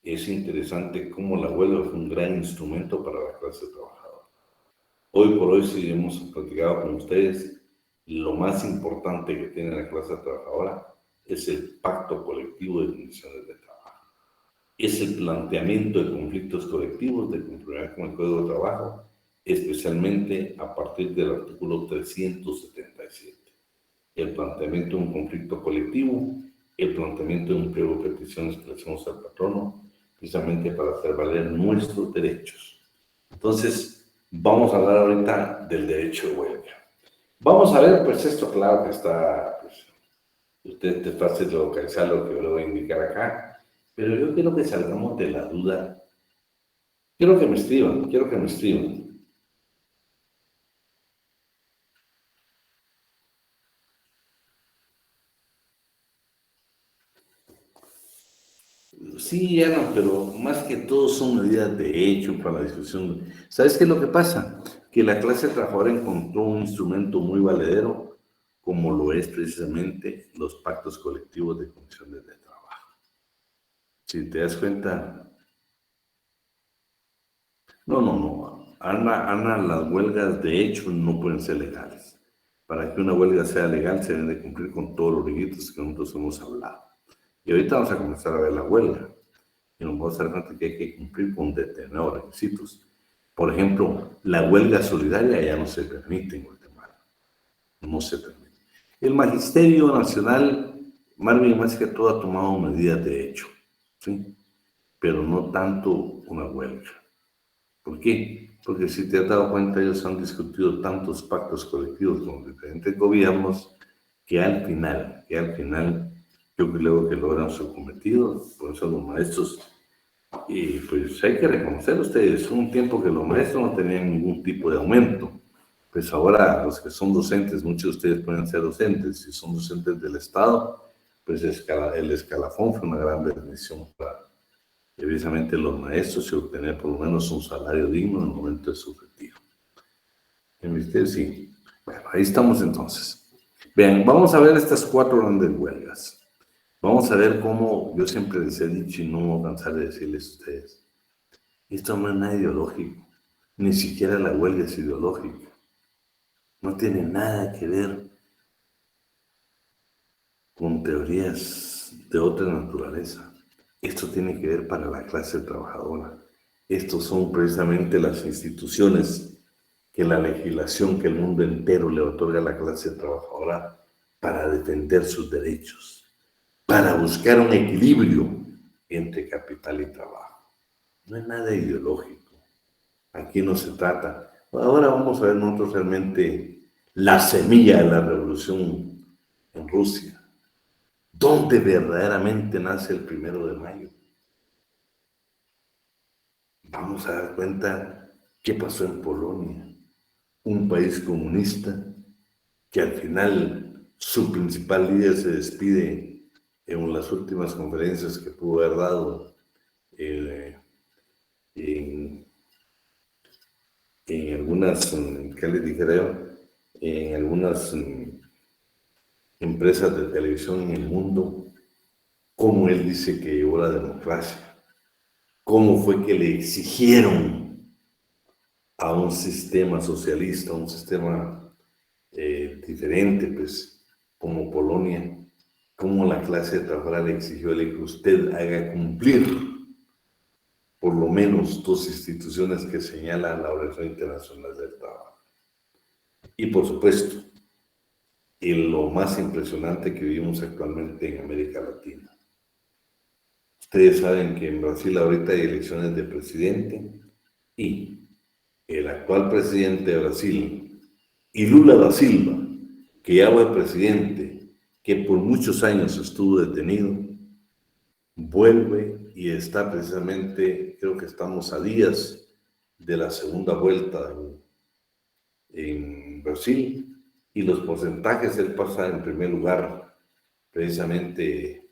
Speaker 2: es interesante cómo la huelga fue un gran instrumento para la clase trabajadora. Hoy por hoy, si hemos platicado con ustedes, lo más importante que tiene la clase trabajadora es el pacto colectivo de condiciones de trabajo. Es el planteamiento de conflictos colectivos de conformidad con el Código de Trabajo especialmente a partir del artículo 377. El planteamiento de un conflicto colectivo, el planteamiento de un pliego de peticiones que le hacemos al patrono, precisamente para hacer valer nuestros derechos. Entonces, vamos a hablar ahorita del derecho de huelga. Vamos a ver, pues esto claro que está, pues, usted es fácil de localizar lo que yo le voy a indicar acá, pero yo quiero que salgamos de la duda. Quiero que me escriban. Sí, ya no, pero más que todo son medidas de hecho para la discusión. ¿Sabes qué es lo que pasa? Que la clase trabajadora encontró un instrumento muy valedero, como lo es precisamente los pactos colectivos de condiciones de trabajo. Si te das cuenta, no. Ana, las huelgas de hecho no pueden ser legales. Para que una huelga sea legal se deben de cumplir con todos los requisitos que nosotros hemos hablado. Y ahorita vamos a comenzar a ver la huelga. Y nos vamos a dar cuenta que hay que cumplir con determinados requisitos. Por ejemplo, la huelga solidaria ya no se permite en Guatemala. No se permite. El Magisterio Nacional, Marvin, más que todo, ha tomado medidas de hecho, ¿sí? Pero no tanto una huelga. ¿Por qué? Porque si te has dado cuenta, ellos han discutido tantos pactos colectivos con diferentes gobiernos que al final, yo creo que logran su cometido, por eso los maestros. Y pues hay que reconocer ustedes, un tiempo que los maestros no tenían ningún tipo de aumento. Pues ahora los que son docentes, muchos de ustedes pueden ser docentes, si son docentes del Estado, pues el escalafón fue una gran bendición para precisamente los maestros y obtener por lo menos un salario digno en el momento de su retiro. ¿En ustedes? Sí. Bueno, ahí estamos entonces. Vean, vamos a ver estas 4 grandes huelgas. Vamos a ver cómo, yo siempre les he dicho y no me voy a cansar de decirles a ustedes, esto no es nada ideológico, ni siquiera la huelga es ideológica, no tiene nada que ver con teorías de otra naturaleza, esto tiene que ver para la clase trabajadora, estos son precisamente las instituciones que la legislación que el mundo entero le otorga a la clase trabajadora para defender sus derechos, para buscar un equilibrio entre capital y trabajo. No es nada ideológico. Aquí no se trata. Ahora vamos a ver nosotros realmente la semilla de la revolución en Rusia. ¿Dónde verdaderamente nace el 1 de mayo? Vamos a dar cuenta qué pasó en Polonia, un país comunista que al final su principal líder se despide en las últimas conferencias que pudo haber dado en algunas, ¿qué les dijera yo? En algunas empresas de televisión en el mundo, cómo él dice que llevó la democracia, cómo fue que le exigieron a un sistema socialista, un sistema diferente, pues, como Polonia, cómo la clase trabajadora le exigió que usted haga cumplir por lo menos 2 instituciones que señalan la Organización Internacional del Trabajo. Y por supuesto, lo más impresionante que vivimos actualmente en América Latina. Ustedes saben que en Brasil ahorita hay elecciones de presidente y el actual presidente de Brasil y Lula da Silva, que ya fue presidente, que por muchos años estuvo detenido, vuelve y está precisamente, creo que estamos a días de la segunda vuelta en Brasil, y los porcentajes, él pasa en primer lugar precisamente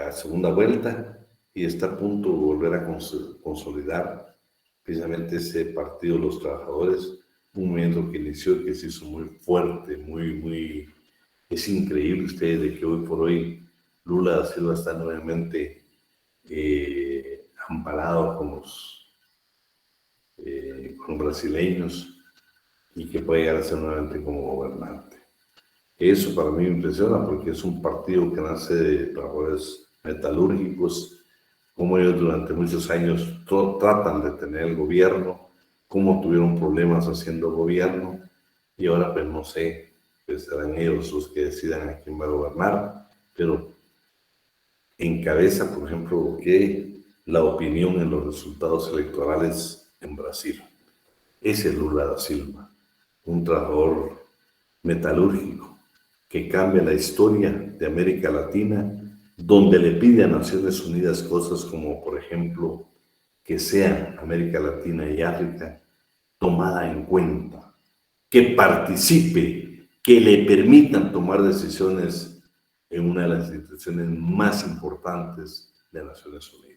Speaker 2: a segunda vuelta y está a punto de volver a consolidar precisamente ese partido de los trabajadores, un movimiento que inició y que se hizo muy fuerte, es increíble ustedes de que hoy por hoy Lula da Silva está nuevamente amparado con los brasileños y que puede llegar a ser nuevamente como gobernante. Eso para mí me impresiona porque es un partido que nace de trabajadores metalúrgicos, como ellos durante muchos años tratan de tener el gobierno, cómo tuvieron problemas haciendo gobierno, y ahora pues no sé, pues serán ellos los que decidan a quién va a gobernar, pero encabeza, por ejemplo, que la opinión en los resultados electorales en Brasil. Ese es Lula da Silva, un trabajador metalúrgico que cambia la historia de América Latina, donde le pide a Naciones Unidas cosas como, por ejemplo, que sean América Latina y África tomada en cuenta, que participe, que le permitan tomar decisiones en una de las instituciones más importantes de Naciones Unidas.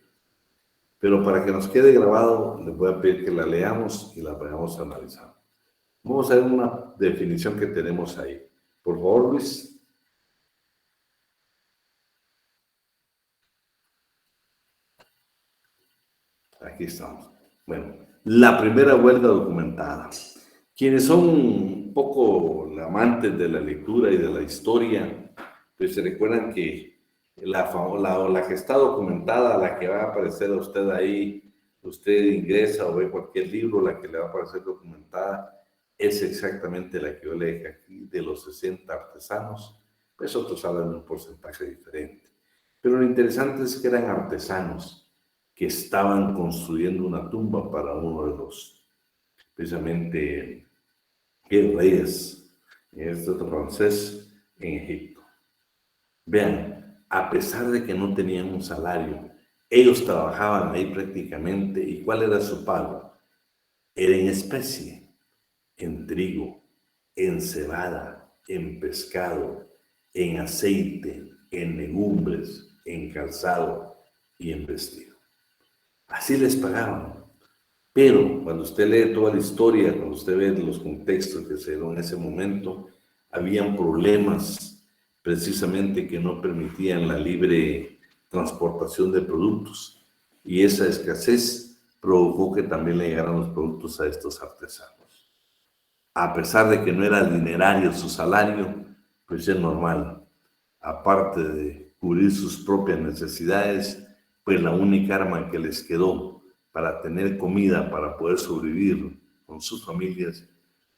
Speaker 2: Pero para que nos quede grabado, les voy a pedir que la leamos y la vayamos a analizar. Vamos a ver una definición que tenemos ahí. Por favor, Luis. Aquí estamos. Bueno, la primera huelga documentada. Quienes son un poco amantes de la lectura y de la historia, pues se recuerdan que la que está documentada, la que va a aparecer a usted ahí, usted ingresa o ve cualquier libro, la que le va a aparecer documentada, es exactamente la que yo le dije aquí, de los 60 artesanos, pues otros hablan de un porcentaje diferente. Pero lo interesante es que eran artesanos que estaban construyendo una tumba para uno de los, precisamente, reyes, este francés, en Egipto. Vean, a pesar de que no tenían un salario, ellos trabajaban ahí prácticamente. ¿Y cuál era su pago? Era en especie, en trigo, en cebada, en pescado, en aceite, en legumbres, en calzado y en vestido. Así les pagaban. Pero cuando usted lee toda la historia, cuando usted ve los contextos que se dieron en ese momento, habían problemas precisamente que no permitían la libre transportación de productos. Y esa escasez provocó que también le llegaran los productos a estos artesanos. A pesar de que no era dinerario su salario, pues es normal. Aparte de cubrir sus propias necesidades, pues la única arma que les quedó para tener comida, para poder sobrevivir con sus familias,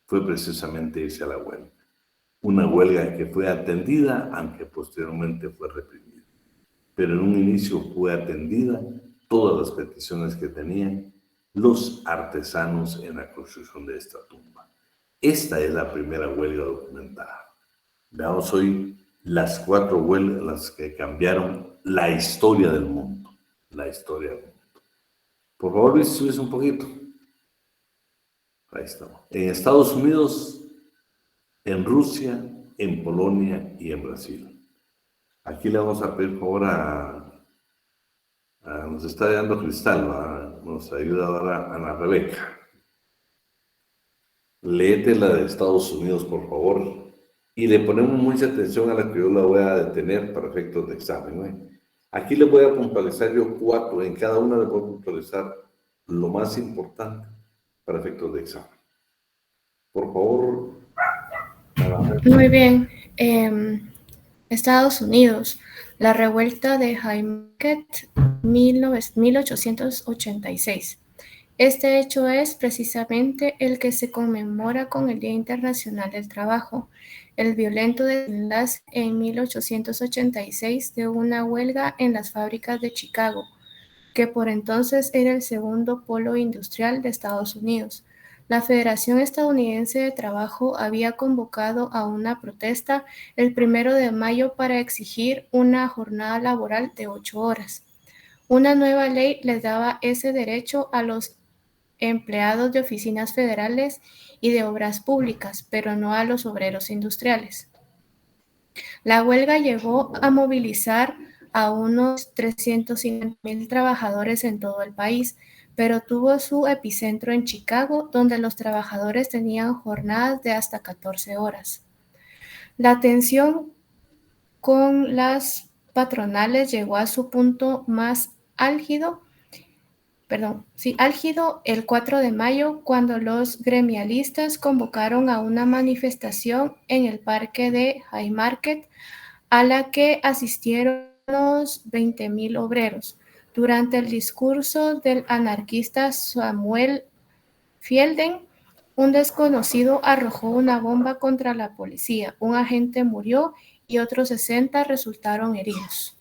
Speaker 2: fue precisamente irse a la huelga. Una huelga que fue atendida, aunque posteriormente fue reprimida. Pero en un inicio fue atendida todas las peticiones que tenían los artesanos en la construcción de esta tumba. Esta es la primera huelga documentada. Veamos hoy las 4 huelgas, las que cambiaron la historia del mundo. La historia del mundo. Por favor, Luis, subes un poquito. Ahí estamos. En Estados Unidos, en Rusia, en Polonia y en Brasil. Aquí le vamos a pedir por favor nos está dando Cristal, nos ayuda ahora Ana Rebeca. Léete la de Estados Unidos, por favor, y le ponemos mucha atención a la que yo la voy a detener para efectos de examen, ¿eh? Aquí le voy a puntualizar yo 4, en cada una le voy a puntualizar lo más importante para efectos de examen. Por favor.
Speaker 3: Muy bien. Estados Unidos, la revuelta de Haymarket, 1886. Este hecho es precisamente el que se conmemora con el Día Internacional del Trabajo, el violento desenlace en 1886 de una huelga en las fábricas de Chicago, que por entonces era el segundo polo industrial de Estados Unidos. La Federación Estadounidense de Trabajo había convocado a una protesta el 1 de mayo para exigir una jornada laboral de 8 horas. Una nueva ley les daba ese derecho a los empleados de oficinas federales y de obras públicas, pero no a los obreros industriales. La huelga llegó a movilizar a unos 350,000 trabajadores en todo el país, pero tuvo su epicentro en Chicago, donde los trabajadores tenían jornadas de hasta 14 horas. La tensión con las patronales llegó a su punto más álgido el 4 de mayo, cuando los gremialistas convocaron a una manifestación en el parque de Haymarket, a la que asistieron unos 20,000 obreros. Durante el discurso del anarquista Samuel Fielden, un desconocido arrojó una bomba contra la policía. Un agente murió y otros 60 resultaron heridos.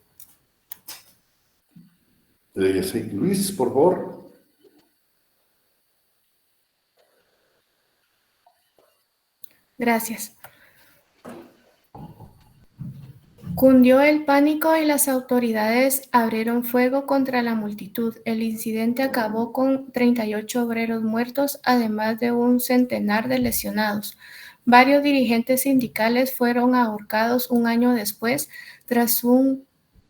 Speaker 2: Sí, Luis, por favor.
Speaker 3: Gracias. Cundió el pánico y las autoridades abrieron fuego contra la multitud. El incidente acabó con 38 obreros muertos, además de un centenar de lesionados. Varios dirigentes sindicales fueron ahorcados un año después, tras un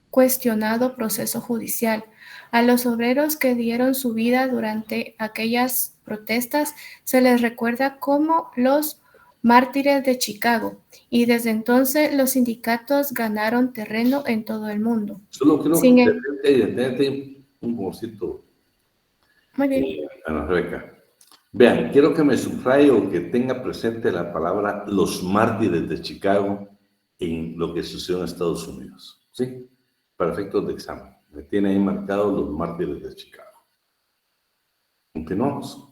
Speaker 3: cuestionado proceso judicial. A los obreros que dieron su vida durante aquellas protestas se les recuerda como los mártires de Chicago, y desde entonces los sindicatos ganaron terreno en todo el mundo.
Speaker 2: Solo quiero
Speaker 3: Sin
Speaker 2: que
Speaker 3: em-
Speaker 2: detente un poquito,
Speaker 3: Muy bien.
Speaker 2: Ana Rebeca. Vean, quiero que me subraye o que tenga presente la palabra los mártires de Chicago en lo que sucedió en Estados Unidos. ¿Sí? Para efectos de examen. Me tiene ahí marcado los mártires de Chicago. Continuamos.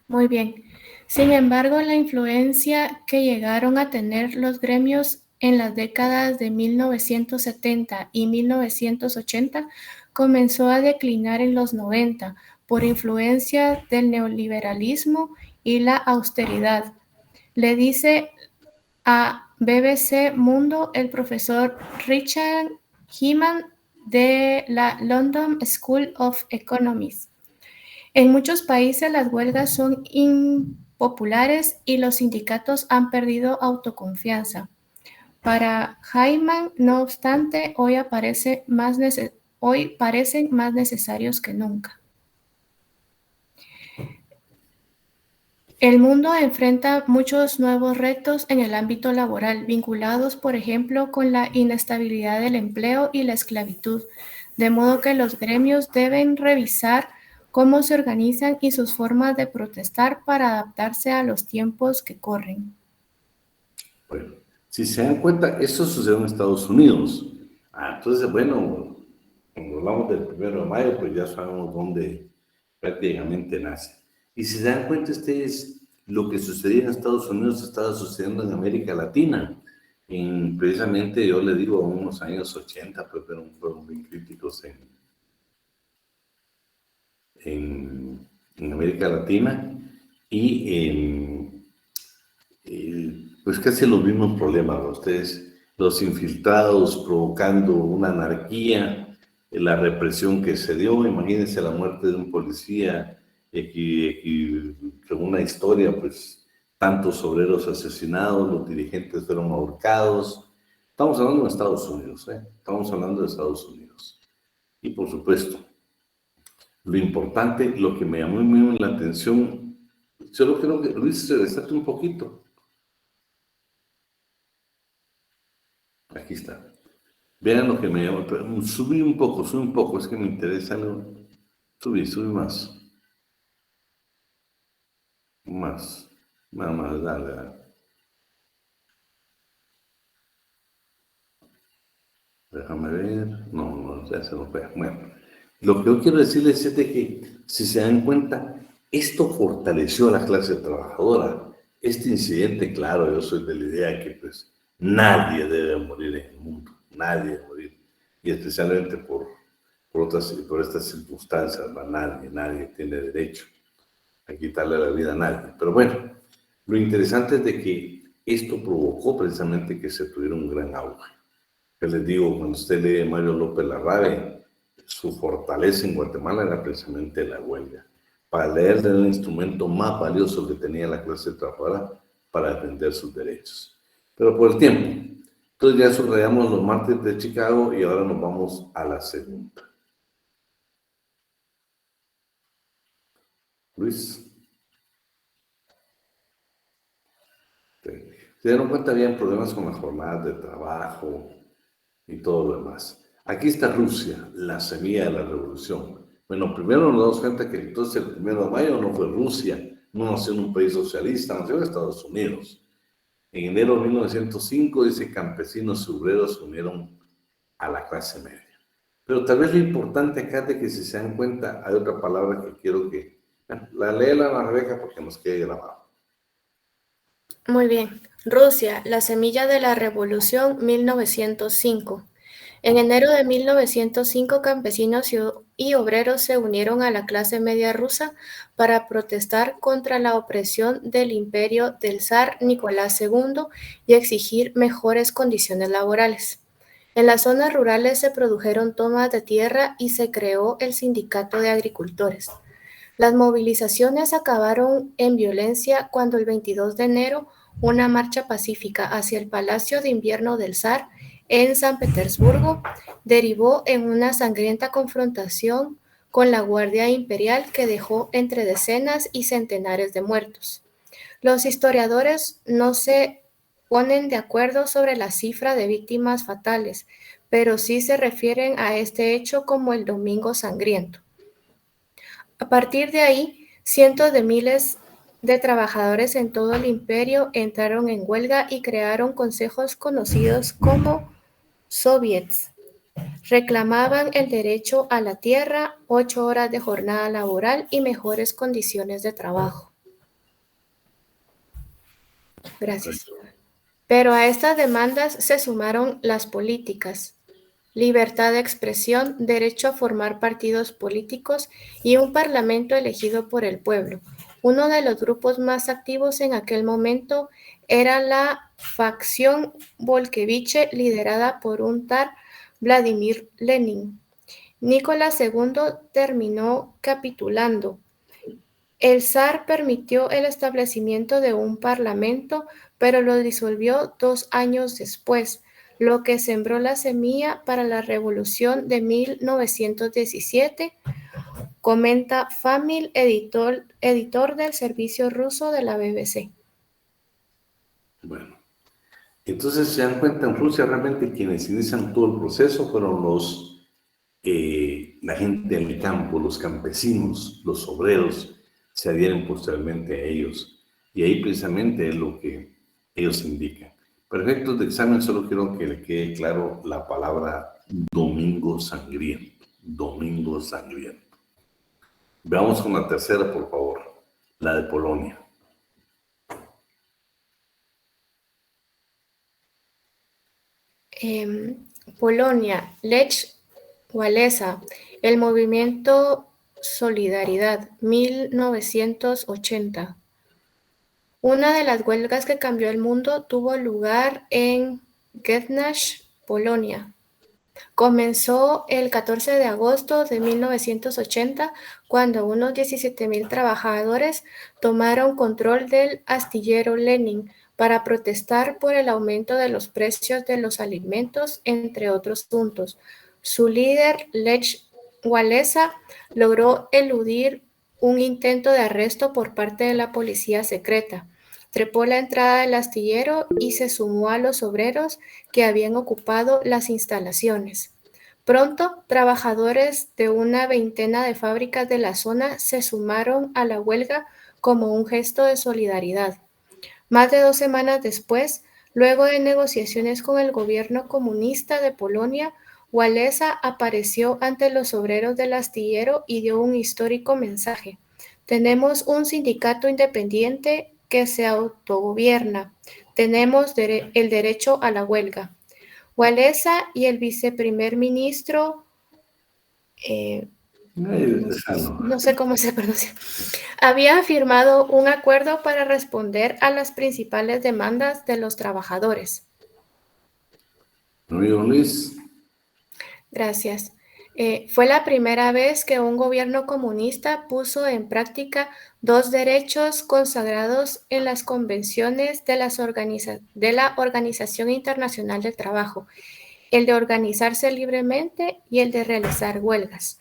Speaker 3: Muy bien. Sin embargo, la influencia que llegaron a tener los gremios en las décadas de 1970 y 1980 comenzó a declinar en los 90 por influencia del neoliberalismo y la austeridad. Le dice a BBC Mundo el profesor Richard Heman de la London School of Economics. En muchos países las huelgas son impopulares y los sindicatos han perdido autoconfianza. Para Hyman, no obstante, hoy parecen más necesarios que nunca. El mundo enfrenta muchos nuevos retos en el ámbito laboral, vinculados, por ejemplo, con la inestabilidad del empleo y la esclavitud, de modo que los gremios deben revisar cómo se organizan y sus formas de protestar para adaptarse a los tiempos que corren.
Speaker 2: Bueno, si se dan cuenta, eso sucedió en Estados Unidos. Entonces, bueno, cuando hablamos del 1 de mayo, pues ya sabemos dónde prácticamente nace. Y si se dan cuenta ustedes, lo que sucedía en Estados Unidos estaba sucediendo en América Latina. Precisamente, yo le digo, en unos años 80, pues fueron muy críticos en América Latina y pues casi los mismos problemas, ¿no? Ustedes, los infiltrados provocando una anarquía, la represión que se dio, imagínense la muerte de un policía, según una historia, pues tantos obreros asesinados, los dirigentes fueron ahorcados. Estamos hablando de Estados Unidos, ¿eh? Estamos hablando de Estados Unidos. Y por supuesto, lo importante, lo que me llamó muy la atención, solo quiero que Luis se desate un poquito. Aquí está. Vean lo que me llama. Subí un poco, es que me interesa. Subí más. Más. Más, dale. Déjame ver. No, ya se lo fue. Bueno, lo que yo quiero decirles es de que, si se dan cuenta, esto fortaleció a la clase trabajadora. Este incidente, claro, yo soy de la idea que pues nadie debe morir en el mundo, nadie debe morir, y especialmente por estas circunstancias, nadie tiene derecho a quitarle la vida a nadie. Pero bueno, lo interesante es de que esto provocó precisamente que se tuviera un gran auge. Que les digo, cuando usted lee a Mario López Larrabe, su fortaleza en Guatemala era precisamente la huelga. Para leer era el instrumento más valioso que tenía la clase trabajadora para defender sus derechos. Pero por el tiempo. Entonces ya subrayamos los mártires de Chicago y ahora nos vamos a la segunda. Luis. Se dieron cuenta, habían problemas con las jornadas de trabajo y todo lo demás. Aquí está Rusia, la semilla de la revolución. Bueno, primero nos damos cuenta que entonces el 1 de mayo no fue Rusia, no nació en un país socialista, nació en Estados Unidos. En enero de 1905, dice, campesinos y obreros se unieron a la clase media. Pero tal vez lo importante acá es de que, si se dan cuenta, hay otra palabra que quiero que Bueno, léela, Ana Rebeca, porque nos quede grabado.
Speaker 3: Muy bien. Rusia, la semilla de la Revolución 1905. En enero de 1905, campesinos y obreros se unieron a la clase media rusa para protestar contra la opresión del imperio del zar Nicolás II y exigir mejores condiciones laborales. En las zonas rurales se produjeron tomas de tierra y se creó el Sindicato de Agricultores. Las movilizaciones acabaron en violencia cuando el 22 de enero una marcha pacífica hacia el Palacio de Invierno del Zar en San Petersburgo derivó en una sangrienta confrontación con la Guardia Imperial que dejó entre decenas y centenares de muertos. Los historiadores no se ponen de acuerdo sobre la cifra de víctimas fatales, pero sí se refieren a este hecho como el Domingo Sangriento. A partir de ahí, cientos de miles de trabajadores en todo el imperio entraron en huelga y crearon consejos conocidos como soviets. Reclamaban el derecho a la tierra, 8 horas de jornada laboral y mejores condiciones de trabajo. Gracias. Pero a estas demandas se sumaron las políticas, libertad de expresión, derecho a formar partidos políticos y un parlamento elegido por el pueblo. Uno de los grupos más activos en aquel momento era la facción bolchevique liderada por un tal Vladimir Lenin. Nicolás II terminó capitulando. El zar permitió el establecimiento de un parlamento, pero lo disolvió 2 años después, lo que sembró la semilla para la revolución de 1917, comenta Famil, editor del servicio ruso de la BBC.
Speaker 2: Bueno, entonces se dan cuenta, en Rusia realmente quienes inician todo el proceso fueron la gente del campo, los campesinos, los obreros, se adhieren posteriormente a ellos. Y ahí precisamente es lo que ellos indican. Para efectos de examen, solo quiero que le quede claro la palabra Domingo Sangriento. Domingo Sangriento. Veamos con la tercera, por favor, la de Polonia.
Speaker 3: Polonia, Lech Walesa, el movimiento Solidaridad, 1980. Una de las huelgas que cambió el mundo tuvo lugar en Gdańsk, Polonia. Comenzó el 14 de agosto de 1980, cuando unos 17,000 trabajadores tomaron control del astillero Lenin para protestar por el aumento de los precios de los alimentos, entre otros puntos. Su líder, Lech Walesa, logró eludir un intento de arresto por parte de la policía secreta. Trepó la entrada del astillero y se sumó a los obreros que habían ocupado las instalaciones. Pronto, trabajadores de una veintena de fábricas de la zona se sumaron a la huelga como un gesto de solidaridad. Más de 2 semanas después, luego de negociaciones con el gobierno comunista de Polonia, Walesa apareció ante los obreros del astillero y dio un histórico mensaje. Tenemos un sindicato independiente que se autogobierna. Tenemos el derecho a la huelga. Walesa y el viceprimer ministro, no sé cómo se pronuncia, había firmado un acuerdo para responder a las principales demandas de los trabajadores.
Speaker 2: Amigo Luis.
Speaker 3: Gracias. Fue la primera vez que un gobierno comunista puso en práctica 2 derechos consagrados en las convenciones de la Organización Internacional del Trabajo, el de organizarse libremente y el de realizar huelgas.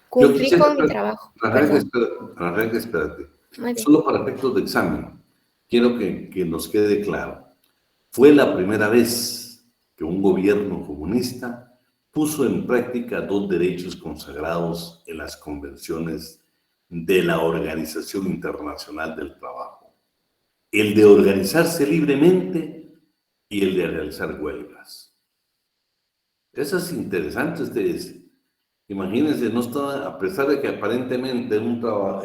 Speaker 3: Cumplí con mi trabajo.
Speaker 2: Arranca, espérate. Solo para efectos de examen, quiero que nos quede claro. Fue la primera vez que un gobierno comunista puso en práctica 2 derechos consagrados en las convenciones de la Organización Internacional del Trabajo. El de organizarse libremente y el de realizar huelgas. Eso es interesante, ustedes. Imagínense, no estaba, a pesar de que aparentemente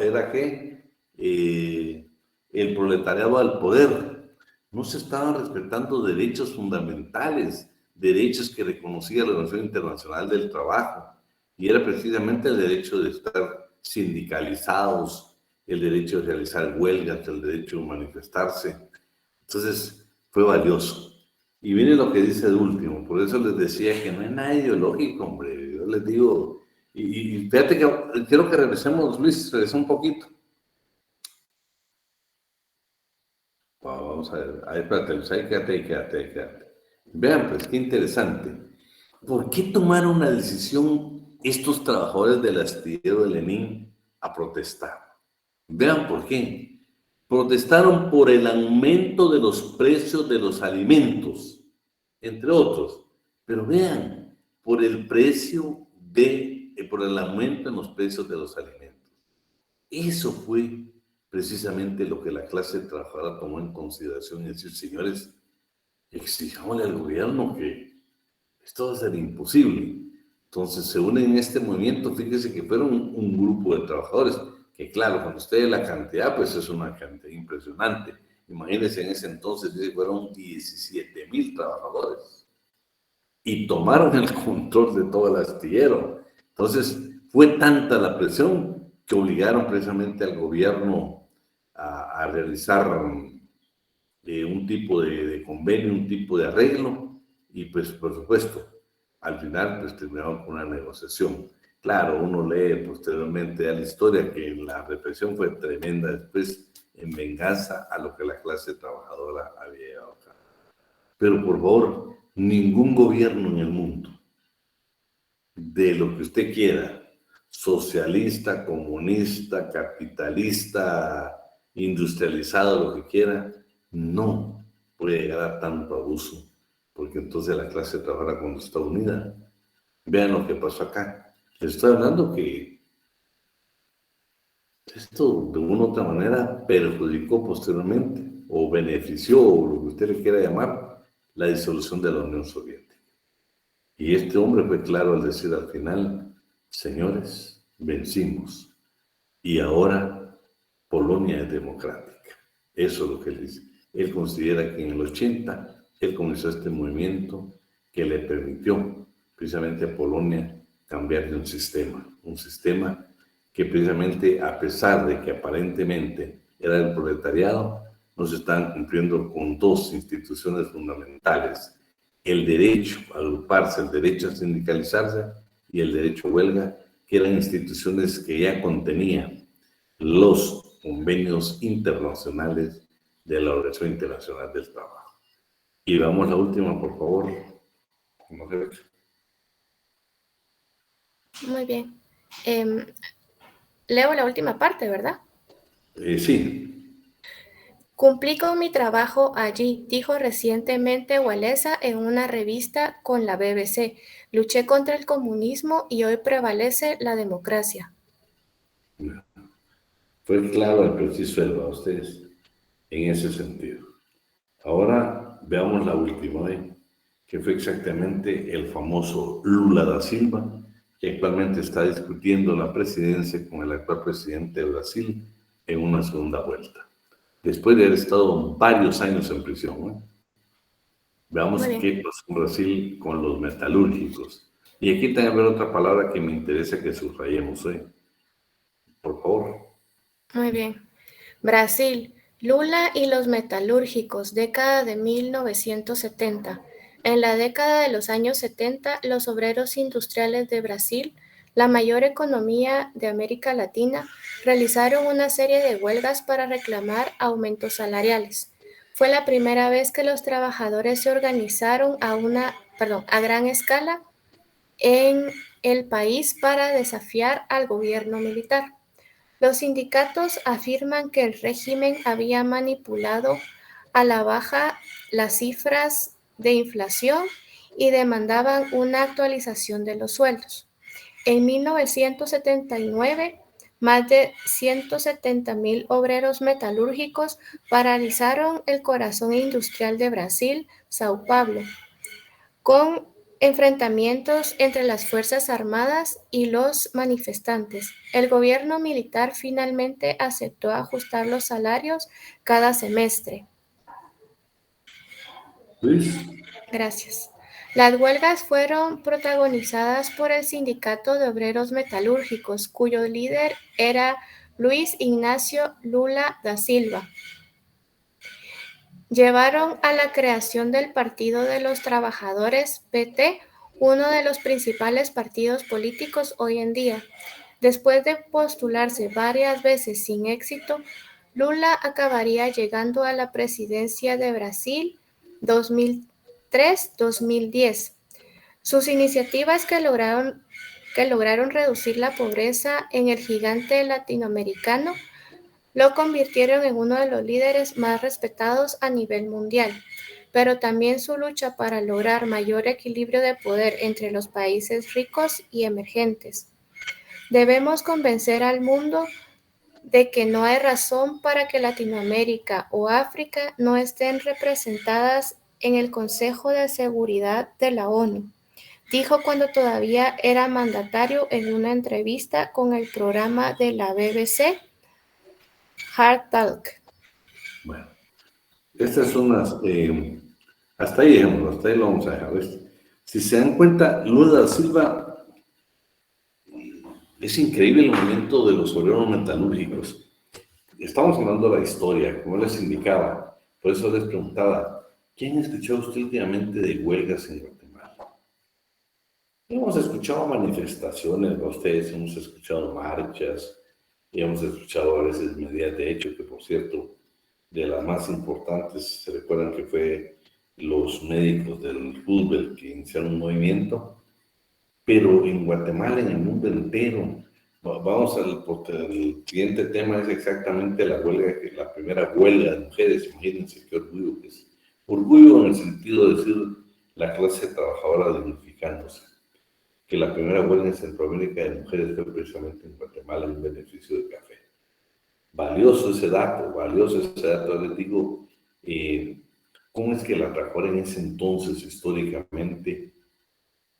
Speaker 2: era que el proletariado al poder, no se estaban respetando derechos fundamentales, derechos que reconocía la Organización Internacional del Trabajo, y era precisamente el derecho de estar sindicalizados, el derecho de realizar huelgas, el derecho de manifestarse. Entonces, fue valioso. Y viene lo que dice de último, por eso les decía que no es nada ideológico, hombre. Yo les digo, y fíjate que quiero que regresemos, Luis, regresa un poquito. Vamos a ver, ahí, espérate, Luis, ahí quédate. Vean, pues, qué interesante. ¿Por qué tomaron la decisión estos trabajadores del astillero de Lenin a protestar? Vean por qué. Protestaron por el aumento de los precios de los alimentos, entre otros. Pero vean, por el por el aumento en los precios de los alimentos. Eso fue precisamente lo que la clase trabajadora tomó en consideración y decir, señores, exijámosle al gobierno que esto va a ser imposible. Entonces se unen en este movimiento, fíjense que fueron un grupo de trabajadores, que claro, cuando ustedes la cantidad, pues es una cantidad impresionante. Imagínense en ese entonces, fueron 17,000 trabajadores y tomaron el control de todo el astillero. Entonces fue tanta la presión que obligaron precisamente al gobierno a realizar un tipo de convenio, un tipo de arreglo, y pues por supuesto, al final pues terminaron con una negociación. Claro, uno lee posteriormente a la historia que la represión fue tremenda después en venganza a lo que la clase trabajadora había llevado a cabo. Pero por favor, ningún gobierno en el mundo, de lo que usted quiera, socialista, comunista, capitalista, industrializado, lo que quiera, no puede llegar a tanto abuso, porque entonces la clase trabajadora cuando está unida, vean lo que pasó acá. Les estoy hablando que esto de una u otra manera perjudicó posteriormente o benefició, o lo que usted le quiera llamar, la disolución de la Unión Soviética. Y este hombre fue claro al decir al final, señores, vencimos. Y ahora Polonia es democrática. Eso es lo que él dice. Él considera que en el 80 él comenzó este movimiento que le permitió precisamente a Polonia cambiar de un sistema que precisamente a pesar de que aparentemente era el proletariado, no se estaban cumpliendo con dos instituciones fundamentales: el derecho a agruparse, el derecho a sindicalizarse y el derecho a huelga, que eran instituciones que ya contenían los convenios internacionales de la Organización Internacional del Trabajo. Y vamos a la última, por favor.
Speaker 3: Muy bien. Leo la última parte, ¿verdad?
Speaker 2: Sí.
Speaker 3: Cumplí con mi trabajo allí, dijo recientemente Walesa en una revista con la BBC. Luché contra el comunismo y hoy prevalece la democracia.
Speaker 2: Fue claro y preciso el a ustedes en ese sentido. Ahora veamos la última, que fue exactamente el famoso Lula da Silva, que actualmente está discutiendo la presidencia con el actual presidente de Brasil en una segunda vuelta, después de haber estado varios años en prisión. Veamos qué pasó en Brasil con los metalúrgicos. Y aquí también haber otra palabra que me interesa que subrayemos hoy. Por favor.
Speaker 3: Muy bien. Brasil, Lula y los metalúrgicos, década de 1970. En la década de los años 70, los obreros industriales de Brasil, la mayor economía de América Latina, realizaron una serie de huelgas para reclamar aumentos salariales. Fue la primera vez que los trabajadores se organizaron a gran escala en el país para desafiar al gobierno militar. Los sindicatos afirman que el régimen había manipulado a la baja las cifras de inflación y demandaban una actualización de los sueldos. En 1979, más de 170,000 obreros metalúrgicos paralizaron el corazón industrial de Brasil, Sao Paulo, con enfrentamientos entre las Fuerzas Armadas y los manifestantes. El gobierno militar finalmente aceptó ajustar los salarios cada semestre.
Speaker 2: Luis.
Speaker 3: Gracias. Las huelgas fueron protagonizadas por el Sindicato de Obreros Metalúrgicos, cuyo líder era Luis Ignacio Lula da Silva. Llevaron a la creación del Partido de los Trabajadores, PT, uno de los principales partidos políticos hoy en día. Después de postularse varias veces sin éxito, Lula acabaría llegando a la presidencia de Brasil 2003-2010. Sus iniciativas que lograron reducir la pobreza en el gigante latinoamericano lo convirtieron en uno de los líderes más respetados a nivel mundial, pero también su lucha para lograr mayor equilibrio de poder entre los países ricos y emergentes. Debemos convencer al mundo de que no hay razón para que Latinoamérica o África no estén representadas en el Consejo de Seguridad de la ONU, dijo cuando todavía era mandatario en una entrevista con el programa de la BBC, Hard Talk.
Speaker 2: Bueno, estas son las... hasta ahí dejémoslo, hasta ahí lo vamos a dejar. ¿Ves? Si se dan cuenta, Lula da Silva, es increíble el movimiento de los obreros metalúrgicos. Estamos hablando de la historia, como les indicaba, por eso les preguntaba, ¿quién escuchó usted últimamente de huelgas en Guatemala? Hemos escuchado manifestaciones, ustedes hemos escuchado marchas, y hemos escuchado a veces medidas de hecho, que por cierto, de las más importantes, se recuerdan que fue los médicos del fútbol que iniciaron un movimiento, pero en Guatemala, en el mundo entero, vamos el siguiente tema es exactamente la huelga, la primera huelga de mujeres, imagínense qué orgullo que es. Orgullo en el sentido de decir la clase trabajadora dignificándose, que la primera huelga en Centroamérica de mujeres fue precisamente en Guatemala en beneficio del café. Valioso ese dato, les digo, cómo es que la trabajadora en ese entonces, históricamente,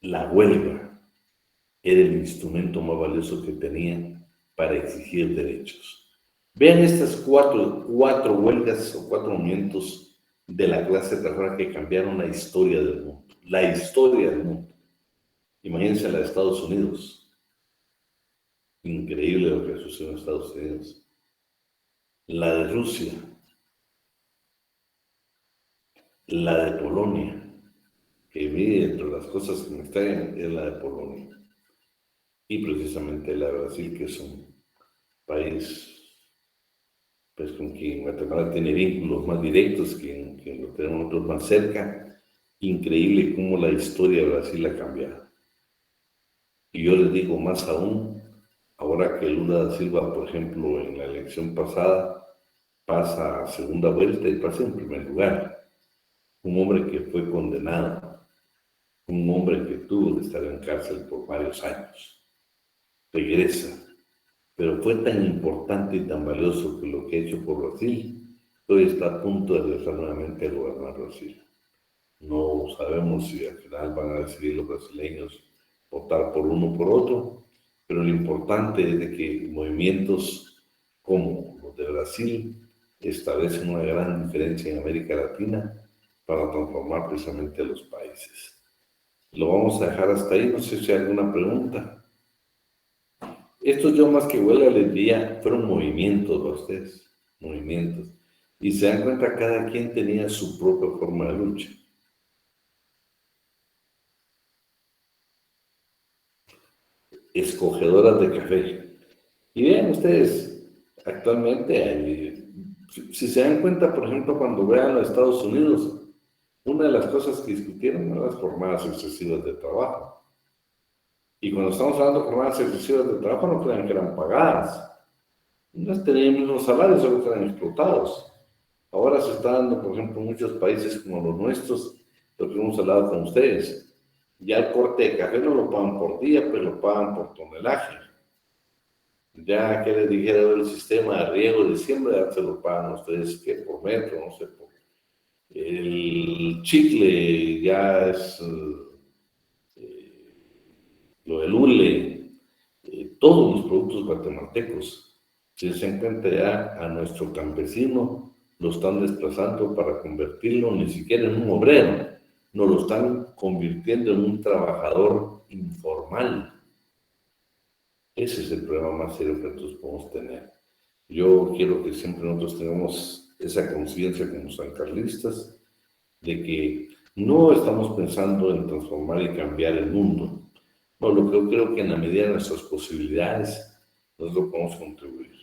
Speaker 2: la huelga era el instrumento más valioso que tenían para exigir derechos. Vean estas cuatro huelgas o cuatro movimientos de la clase trabajadora que cambiaron la historia del mundo. La historia del mundo. Imagínense la de Estados Unidos. Increíble lo que sucedió en Estados Unidos. La de Rusia. La de Polonia. Que vi entre las cosas que me extrañan es la de Polonia. Y precisamente la de Brasil, que es un país pues, con quien Guatemala tiene vínculos más directos, que lo tenemos nosotros más cerca. Increíble cómo la historia de Brasil ha cambiado. Y yo les digo más aún, ahora que Lula da Silva, por ejemplo, en la elección pasada, pasa a segunda vuelta y pasa en primer lugar. Un hombre que fue condenado, un hombre que tuvo que estar en cárcel por varios años. Regresa, pero fue tan importante y tan valioso que lo que ha hecho por Brasil, hoy está a punto de regresar nuevamente a gobernar Brasil. No sabemos si al final van a decidir los brasileños votar por uno o por otro, pero lo importante es de que movimientos como los de Brasil establecen una gran diferencia en América Latina para transformar precisamente los países. Lo vamos a dejar hasta ahí, no sé si hay alguna pregunta. Estos yo más que huelga les diría, fueron movimientos para ustedes, movimientos. Y se dan cuenta, cada quien tenía su propia forma de lucha. Escogedoras de café. Y vean ustedes, actualmente, si se dan cuenta, por ejemplo, cuando vean los Estados Unidos, una de las cosas que discutieron eran las jornadas excesivas de trabajo. Y cuando estamos hablando de jornadas excesivas de trabajo, no crean que eran pagadas. No tenían el mismo salario, solo que eran explotados. Ahora se está dando, por ejemplo, en muchos países como los nuestros, lo que hemos hablado con ustedes. Ya el corte de café no lo pagan por día, pero lo pagan por tonelaje. Ya que les dijera el sistema de riego de siembra, ya se lo pagan a ustedes, que por metro, no sé, por el chicle ya es lo del hule, todos los productos guatemaltecos. Si se encuentra ya a nuestro campesino, lo están desplazando para convertirlo ni siquiera en un obrero, no lo están convirtiendo en un trabajador informal. Ese es el problema más serio que nosotros podemos tener. Yo quiero que siempre nosotros tengamos esa conciencia como sancarlistas de que no estamos pensando en transformar y cambiar el mundo. No, lo que yo creo que en la medida de nuestras posibilidades nosotros podemos contribuir.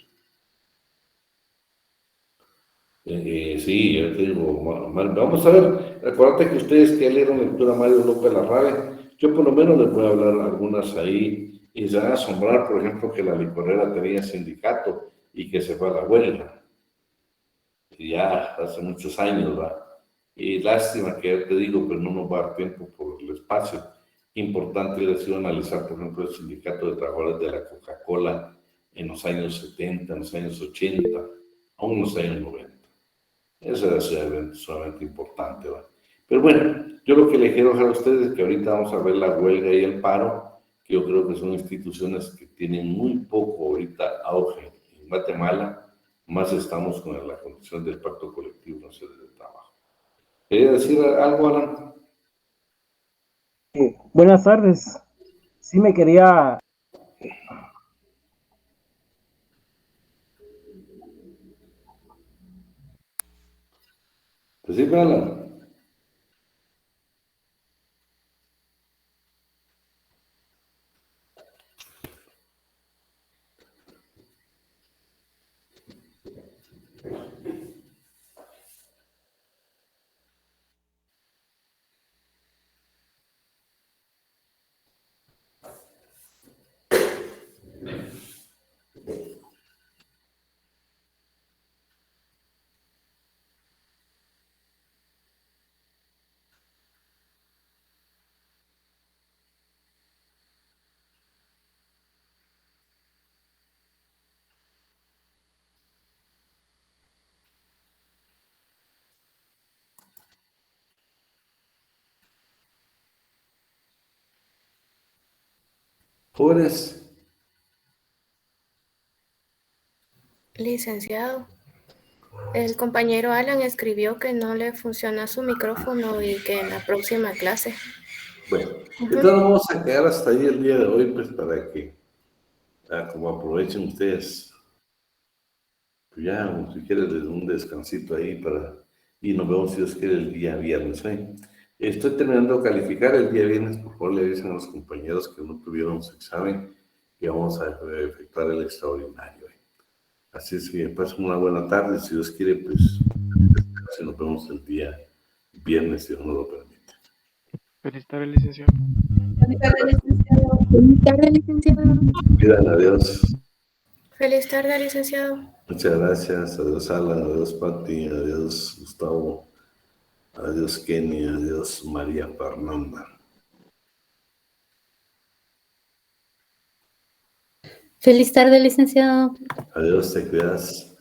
Speaker 2: Sí, yo te digo, vamos a ver, acuérdate que ustedes que leyeron lectura Mario López Larrabe, yo por lo menos les voy a hablar algunas ahí y se van a asombrar, por ejemplo, que la licorera tenía sindicato y que se fue a la huelga. Y ya hace muchos años, ¿va? Y lástima que ya te digo, pero no nos va a dar tiempo por el espacio. Importante hubiera sido analizar, por ejemplo, el sindicato de trabajadores de la Coca-Cola en los años 70, en los años 80, aún en los años 90. Eso era sumamente importante, ¿va? Pero bueno, yo lo que les quiero dejar a ustedes es que ahorita vamos a ver la huelga y el paro, que yo creo que son instituciones que tienen muy poco ahorita auge en Guatemala, más estamos con la condición del pacto colectivo nacional de trabajo. ¿Quería decir algo, Alan?
Speaker 5: Buenas tardes. Sí me quería...
Speaker 2: Pues sí, Alan. Jóvenes.
Speaker 3: Licenciado, el compañero Alan escribió que no le funciona su micrófono y que en la próxima clase.
Speaker 2: Bueno, entonces vamos a quedar hasta ahí el día de hoy, pues para que, como aprovechen ustedes, pues ya, si quieres, les doy un descansito ahí y nos vemos si Dios quiere el día viernes. Estoy terminando de calificar el día viernes, por favor le dicen a los compañeros que no tuvieron su examen que vamos a efectuar el extraordinario. Así es que pasen una buena tarde, si Dios quiere, pues nos vemos el día viernes, si Dios nos lo permite.
Speaker 6: Feliz tarde, licenciado.
Speaker 7: Feliz tarde, licenciado. Feliz tarde, licenciado.
Speaker 2: Pidan adiós.
Speaker 3: Feliz tarde, licenciado.
Speaker 2: Muchas gracias. Adiós, Alan. Adiós, Pati. Adiós, Gustavo. Adiós, Kenny. Adiós, María Fernanda.
Speaker 7: Feliz tarde, licenciado.
Speaker 2: Adiós, te cuidas.